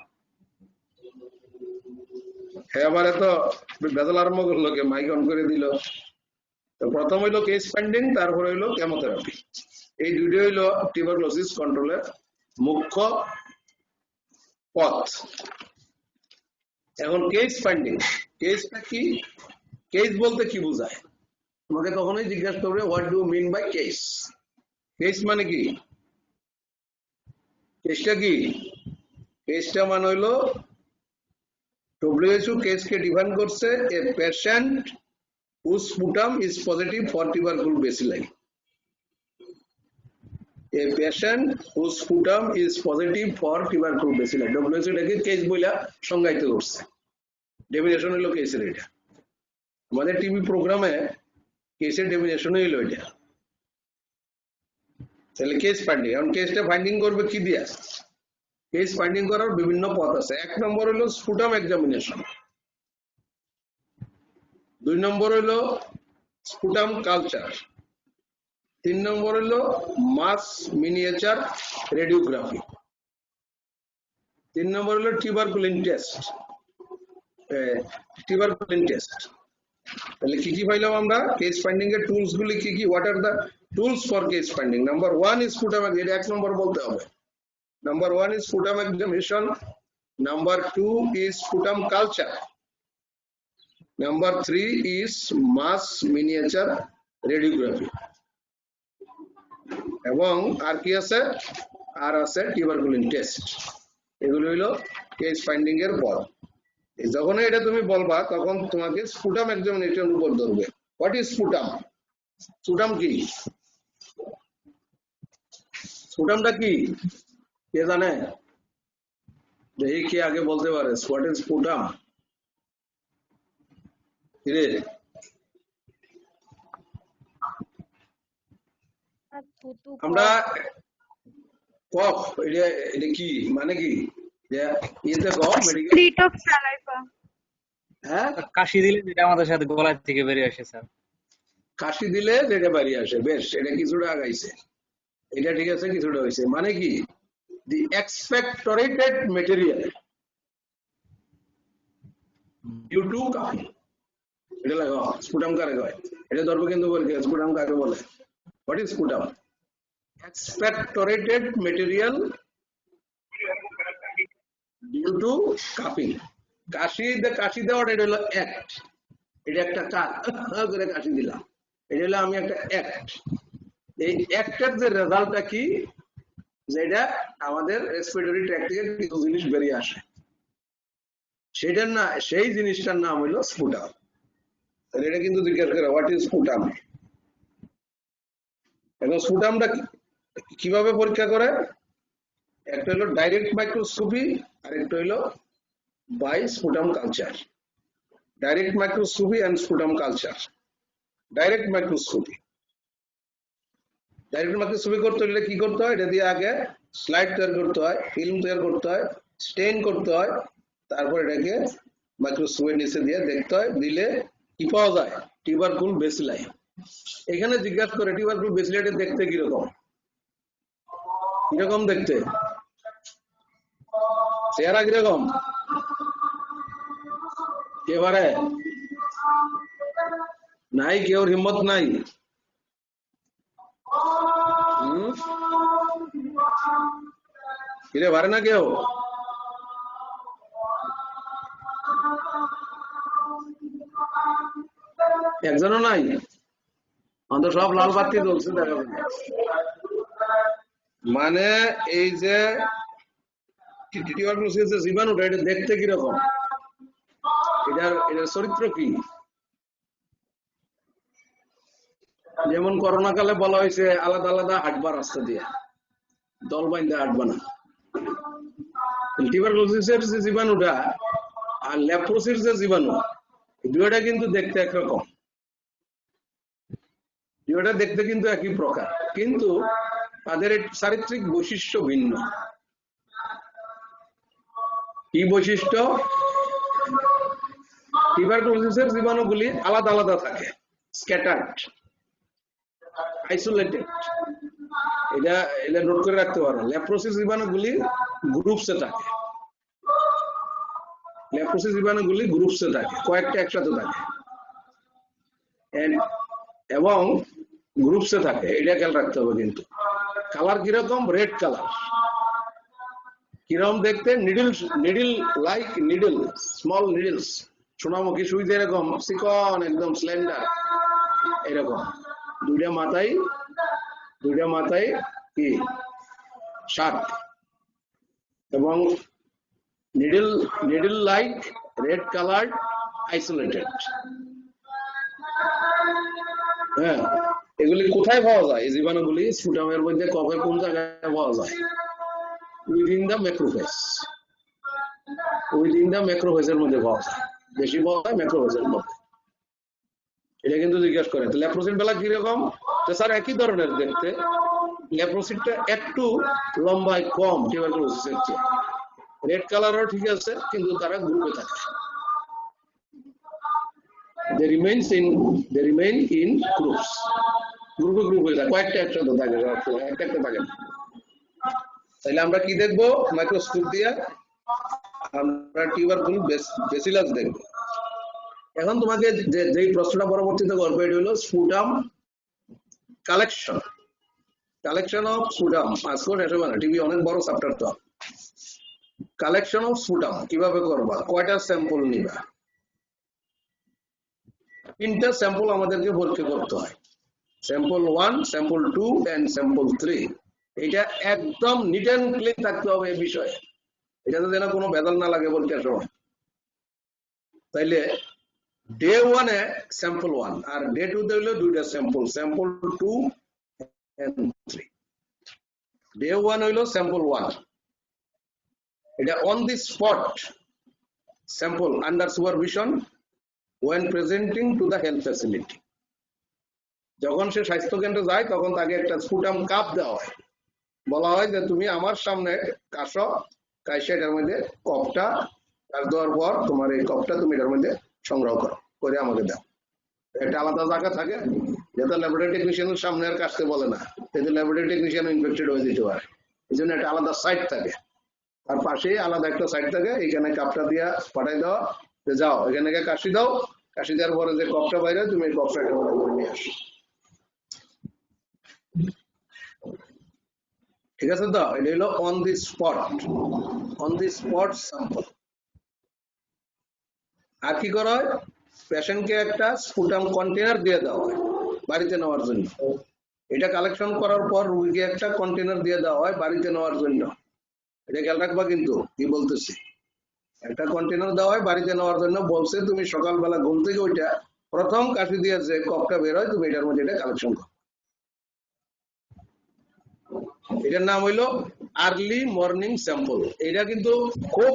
এবারে তো বেজাল আরম্ভ করলো, কে মাইক অন করে দিল। তো প্রথম হইলো কেস ফাইন্ডিং, তারপর হইলো কেমোথেরাপি। এই দুটো হইলো টিউবারকুলোসিস কন্ট্রোলের মুখ্য পথ। এখন কেস ফাইন্ডিং, কেসটা কি? কেস বলতে কি বোঝায়? তোমাকে তখনই জিজ্ঞাসা করবে what do mean by case. Case মানে কি? কেসটা কি? কেসটা মানে হইলো WHO কেসকে ডিফাইন করছে a patient whose sputum is positive for tubercle bacilli. A patient whose sputum is positive for tubercle bacilli. WHO এটাকে কেস বইলা সংজ্ঞায়িত করছে। ডেফিনেশন হলো কেসের এটা। আমাদের টিভি প্রোগ্রামে কেসের ডেফিনেশন হইলো এটা। তাহলে কেস ফাইন্ডিং, এখন কেসটা ফাইন্ডিং করবে কি দিয়া? কেস ফাইন্ডিং করার বিভিন্ন পথ আছে। 1 নম্বর হলো স্পুটাম এক্সামিনেশন, 2 নম্বর হলো স্পুটাম কালচার, 3 নম্বর হলো মাস মিনিয়েচার রেডিওগ্রাফি, 3 নম্বর হলো টিউবারকুলিন টেস্ট। টিউবারকুলিন টেস্ট তাহলে কি কি পাইলাম আমরা? কেস ফাইন্ডিং এর টুলস গুলি কি কি? What are the tools for case finding? Number 1 is sputum, এটা 1 নম্বর বলতে হবে। Number 1 is sputum examination. Number 2 is sputum culture. Number 3 is mass miniature radiography. এবং আর কি আছে? আর আছে টিউবারকুলিন টেস্ট। এগুলো হলো কেস ফাইন্ডিং এর পর। যখন এটা তুমি বলবা তখন তোমাকে স্পুটাম এক্সামিনেশন উপর ধরবে। What is sputum? স্পুটাম কি? স্পুটামটা কি কে জানে? দেখি কে আগে বলতে পারে হোয়াট ইজ স্পুটাম? থুতু আমরা কফ এটা এটা কি মানে কি যে ইয়েতে কফ মেডিকেল Street of saliva. হ্যাঁ কাশি দিলে যেটা আমাদের সাথে গলা থেকে বেরিয়ে আসে স্যার। কাশি দিলে যেটা বেরিয়ে আসে, বেশ এটা কিছুটা আগাইছে, এটা ঠিক আছে, কিছুটা হয়েছে। মানে কি দি এক্সপেক্টরেটেড মেটেরিয়াল ডিউ টু কাফি, এটা লাগা স্পুটাম কারে কয়, এটা ধরবো কিন্তু পরীক্ষা স্পুটাম কাকে বলে, what is sputum? Expectorated material due to কাফিং। কাশি দেওয়াটা এটা হলো অ্যাক্ট, এটা একটা কাজ করে কাশি দিলাম, এটা হলো আমি একটা অ্যাক্ট। এই অ্যাক্টের যে রেজাল্টটা কি, যেটা আমাদের রেসপিরেটরি ট্র্যাক্ট থেকে কিছু জিনিস বেরিয়ে আসে, সেটার না সেই জিনিসটার নাম হলো স্পুটাম। এটা কিন্তু জিজ্ঞাসা করে হোয়াট ইজ স্পুটাম। এখন স্পুটামটা কিভাবে পরীক্ষা করে? একটা হলো ডাইরেক্ট মাইক্রোস্কোপি আর একটা হলো by sputum culture. Direct microscopy and sputum culture. Direct microscopy করতে হলে কি করতে হয়? এটা দিয়ে আগে স্লাইড তৈরি করতে হয়, ফিল্ম তৈরি করতে হয়, স্টেন করতে হয়, তারপর এটাকে মাইক্রোস্কোপের নিচে দিয়ে দেখতে হয়, দিলে কি পাওয়া যায়? টিউবারকুল বেসিলাই। এখানে জিজ্ঞাসা করে টিউবারকুল বেসিলাইটা দেখতে কিরকম, কিরকম দেখতে, চেহারা কিরকম, এবারে নাই কেউর হিম্মত নাই। কিরে পারে না কেউ? একজনও নাই, আমাদের সব লাল বাতি জ্বলছে দেখা যাবে। মানে এই যে জীবাণুটা এটা দেখতে কিরকম, এটার চরিত্র কি? যেমন করোনা কালে বলা হয়েছে আলাদা আলাদা হাঁটবা রাস্তা দিয়ে, দল বাইন্দা হাঁটবা না। টিউবারকুলোসিসের যে জীবাণুটা আর লেপ্রোসির যে জীবাণু, দুইটা কিন্তু দেখতে একরকম, দুইটা দেখতে কিন্তু একই প্রকার, কিন্তু তাদের চারিত্রিক বৈশিষ্ট্য ভিন্ন। কি বৈশিষ্ট্য? টিউবারকুলোসিসের জীবাণুগুলি আলাদা আলাদা থাকে, স্ক্যাটার্ড, আইসোলেটেড, এটা নোট করে রাখতে পারো। লেপ্রোসিস জীবাণুগুলি গ্রুপসে থাকে, লেপ্রোসিস জীবাণুগুলি গ্রুপসে থাকে, কয়েকটা একসাথে থাকে এবং গ্রুপসে থাকে, এটা খেয়াল রাখতে হবে। কিন্তু কালার কিরকম? Red colour. কিরকম দেখতে? Needle like needle, small needles, Sonamukhi সুই যেরকম চিকন একদম স্লেন্ডার এরকম। দুইটা মাথায় কি শার্প এবং needle like red colour, isolated. হ্যাঁ, এগুলি কোথায় পাওয়া যায়? এই জীবাণুগুলি স্পুটামের মধ্যে কবে কোন জায়গায় পাওয়া যায়? উইদিন দা ম্যাক্রোফেজ, উইদিন দা ম্যাক্রোফেজের মধ্যে পাওয়া যায়, বেশি পাওয়া যায় ম্যাক্রোফেজের মধ্যে। এটা কিন্তু জিজ্ঞাসা করে। তো লেপ্রোসিট বেলা কিরকম? তো স্যার একই ধরনের দেখতে, লেপ্রোসিটটা একটু লম্বায় কম টিউবারকুলোসিসের চেয়ে, রেড কালারও ঠিক আছে, কিন্তু তারা গ্রুপে থাকে। They remain in groups. গ্রুপে থাকে, কয়েকটা একসাথে থাকে, একটা থাকে। তাহলে আমরা কি দেখবো? মাইক্রোস্কোপ দিয়ে আমরা টিউবারকুল বেসিলাস দেখবো। এখন তোমাকে যে প্রশ্নটা পরবর্তীতে করবে, এটা হলো স্পুটাম কালেকশন অফ স্পুটাম। আজকে শেষ হবে না, টিভি অনেক বড় চ্যাপ্টার। তো কালেকশন অফ স্পুটাম কিভাবে করবা? কয়টা স্যাম্পল নিবা? 3টা স্যাম্পল আমাদেরকে পরীক্ষা করতে হয়, স্যাম্পল 1, স্যাম্পল 2 এন্ড স্যাম্পল 3। এটা একদম নিট এন্ড ক্লিন থাকতে হবে এই বিষয়ে, এটাতে যেন কোনো ভেজাল না লাগে পরীক্ষার সময়। তাইলে ডে 1 এ স্যাম্পল 1 আর ডে 2 তে হলো দুইটা স্যাম্পল, স্যাম্পল 2 এন্ড 3। ডে 1 হইলো স্যাম্পল 1, এটা on the spot sample under supervision when presenting to the health facility. যখন সে স্বাস্থ্য কেন্দ্রে যায় তখন তাকে একটা স্পুটাম কাপ দেওয়া হয়, বলা হয় যে তুমি আমার সামনে কাশো, কাশে এটার মধ্যে কপটা কাশ দেওয়ার পর তোমার এই কপটা তুমি এটার মধ্যে সংগ্রহ করো, করে আমাকে দাও। একটা আলাদা জায়গা থাকে যেটা ল্যাবরেটরি টেকনিশিয়ানের সামনে আর কাশতে বলে না, এতে ল্যাবরেটরি টেকনিশিয়ান ইনফেক্টেড হয়ে যেতে পারে। এই জন্য একটা আলাদা সাইট থাকে, আর পাশেই আলাদা একটা সাইট থাকে, এখানে কাপটা দিয়া পাঠাই দাও যে যাও এখানে কাশি দাও, কাশি দেওয়ার পরে যে কপটা বাইরে তুমি এই কপটা এখানে করে নিয়ে আসো। ঠিক আছে তো, এটা হলো অন দি স্পট স্যাম্পল। আর কি করা হয়, পেশেন্টকে একটা স্পুটাম কন্টেনার দিয়ে দেওয়া হয় বাড়িতে নেওয়ার জন্য। এটা কালেকশন করার পর রোগীকে একটা কন্টেনার দিয়ে দেওয়া হয় বাড়িতে নেওয়ার জন্য। এটা খেয়াল রাখবা কিন্তু কি বলতেছি, একটা কন্টেনার দেওয়া হয় বাড়িতে নেওয়ার জন্য। বলছে তুমি সকালবেলা ঘুম থেকে ওইটা প্রথম কাশি দিয়ে যে কপটা বের হয় তুমি এটার মধ্যে এটা কালেকশন করো। এটার নাম হইলো আর্লি মর্নিং স্যাম্পল। এটা কিন্তু খুব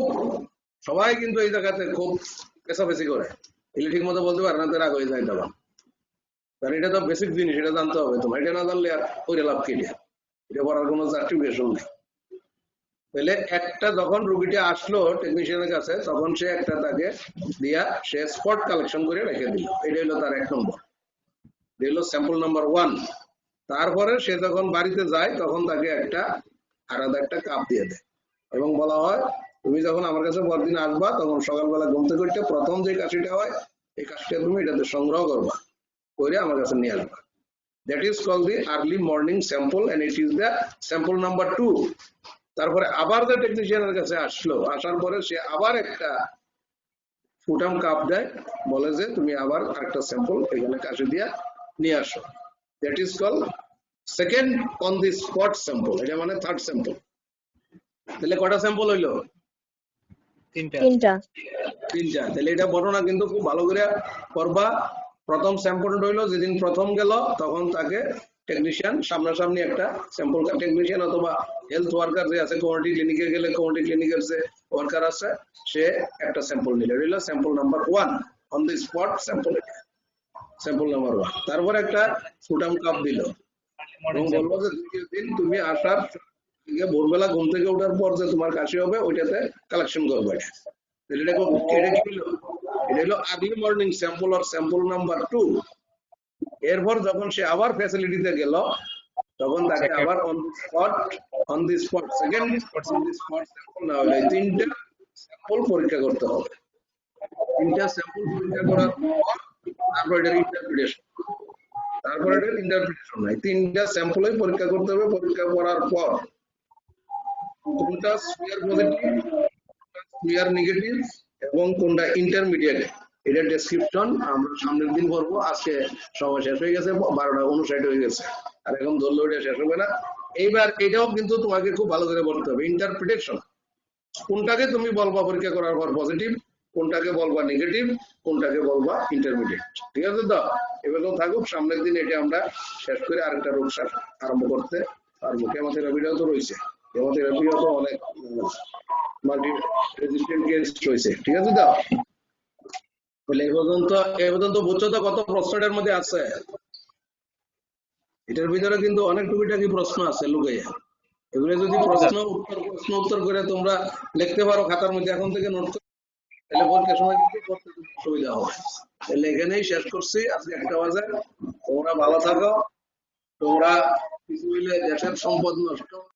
সবাই কিন্তু এই জায়গাতে খুব পেশাপেশি করে, এগুলো ঠিক মতো বলতে পারে না, তো রাগ হয়ে যায় তখন। কারণ এটা তো বেসিক জিনিস, এটা জানতে হবে তোমার। এটা না জানলে আর করে লাভ কি, এটা করার কোনো জাস্টিফিকেশন নেই। তাহলে একটা যখন রুগীটা আসলো টেকনিশিয়ানের কাছে তখন সে একটা তাকে দিয়া সে স্পট কালেকশন করে রেখে দিল। এটা হলো তার 1 নম্বর, এটা হলো স্যাম্পল নাম্বার 1। তারপরে সে যখন বাড়িতে যায় তখন তাকে একটা আলাদা একটা কাপ দিয়ে দেয় এবং বলা হয় তুমি যখন আমার কাছে পরদিন আসবা তখন সকালবেলা ঘুম থেকে উঠে প্রথম যে কাশিটা হয় এই কাশিটা তুমি এটাতে সংগ্রহ করবা, করে আমার কাছে নিয়ে আসবা। That is called the early morning sample and it is the sample number 2। তারপরে আবার যে টেকনিশিয়ানের কাছে আসলো, আসার পরে সে আবার একটা ফুটাম কাপ দেয়, বলে যে তুমি আবার একটা স্যাম্পল এখানে কাশি দিয়া নিয়ে আসো। That is called second on the spot sample. এটা মানে 3rd স্যাম্পল। তাহলে কটা স্যাম্পল হইলো? 3টা। তাহলে এটা বর্ণনা কিন্তু খুব ভালো করে করবা। প্রথম স্যাম্পলটা হইলো যেদিন প্রথম গেল তখন তাকে টেকনিশিয়ান সামনাসামনি একটা স্যাম্পল, টেকনিশিয়ান অথবা হেলথ ওয়ার্কার যে আছে কমিউনিটি ক্লিনিকে গেলে কমিউনিটি ক্লিনিকের যে ওয়ার্কার আছে সে একটা স্যাম্পল নিল। এটা হলো sample number 1 on the spot sample, sample number 1। তারপর একটা ফুটাম কাপ দিল এবং বলবো যে দ্বিতীয় দিন তুমি আসার ভোরবেলা ঘুম থেকে ওঠার পর যে তোমার কাশি হবে ওইটাতে কালেকশন করবে। এটা কি হলো? এটা হলো আর্লি মর্নিং স্যাম্পল আর স্যাম্পল নাম্বার 2। এরপর যখন সে আবার ফ্যাসিলিটিতে গেল তখন তাকে আবার on the spot second on the spot sample না হলে 3টা স্যাম্পল পরীক্ষা করতে হবে। 3টা স্যাম্পল পরীক্ষা করার পর তারপর এটার ইন্টারপ্রিটেশন, তারপর এটার ইন্টারপ্রিটেশন নাই, 3টা স্যাম্পলই পরীক্ষা করতে হবে। পরীক্ষা করার পর কোনটা স্মিয়ার পজিটিভ, স্মিয়ার নেগেটিভ এবং কোনটা ইন্টারমিডিয়েট, এটা ডেসক্রিপশন আমরা সামনের দিন করবো। আজকে সময় শেষ হয়ে গেছে, 12:59 হয়ে গেছে, আর এখন ধরলে ওইটা শেষ হবে না। এইবার এটাও কিন্তু তোমাকে খুব ভালো করে বলতে হবে ইন্টারপ্রিটেশন। কোনটাকে তুমি বলবা পরীক্ষা করার পর পজিটিভ, কোনটাকে বলবা নেগেটিভ, কোনটাকে বলবা ইন্টারমিডিয়েট। ঠিক আছে তো, এভাবেও থাকুক। সামনের দিন এটা আমরা শেষ করে আরেকটা রোগ আরম্ভ করতে পারবো। কেমোথেরাপিটাও তো রয়েছে, কেমোথেরাপিও তো অনেক মাল্টি রেজিস্ট্যান্ট কেস রয়েছে। ঠিক আছে তো, বলে এই পর্যন্ত বুঝছো তো কত প্রশ্নটার মধ্যে আছে? এটার ভিতরে কিন্তু অনেক টুকিটাকি প্রশ্ন আছে লুকাইয়া। এগুলো যদি প্রশ্ন উত্তর করে তোমরা লিখতে পারো খাতার মধ্যে এখন থেকে নোট করে, তাহলে পরীক্ষার সময় কিন্তু করতে সুবিধা হবে। তাহলে এখানেই শেষ করছি, আজকে 1টা বাজে। তোমরা ভালো থাকো। তোমরা কিছু হইলে দেশের সম্পদ নষ্ট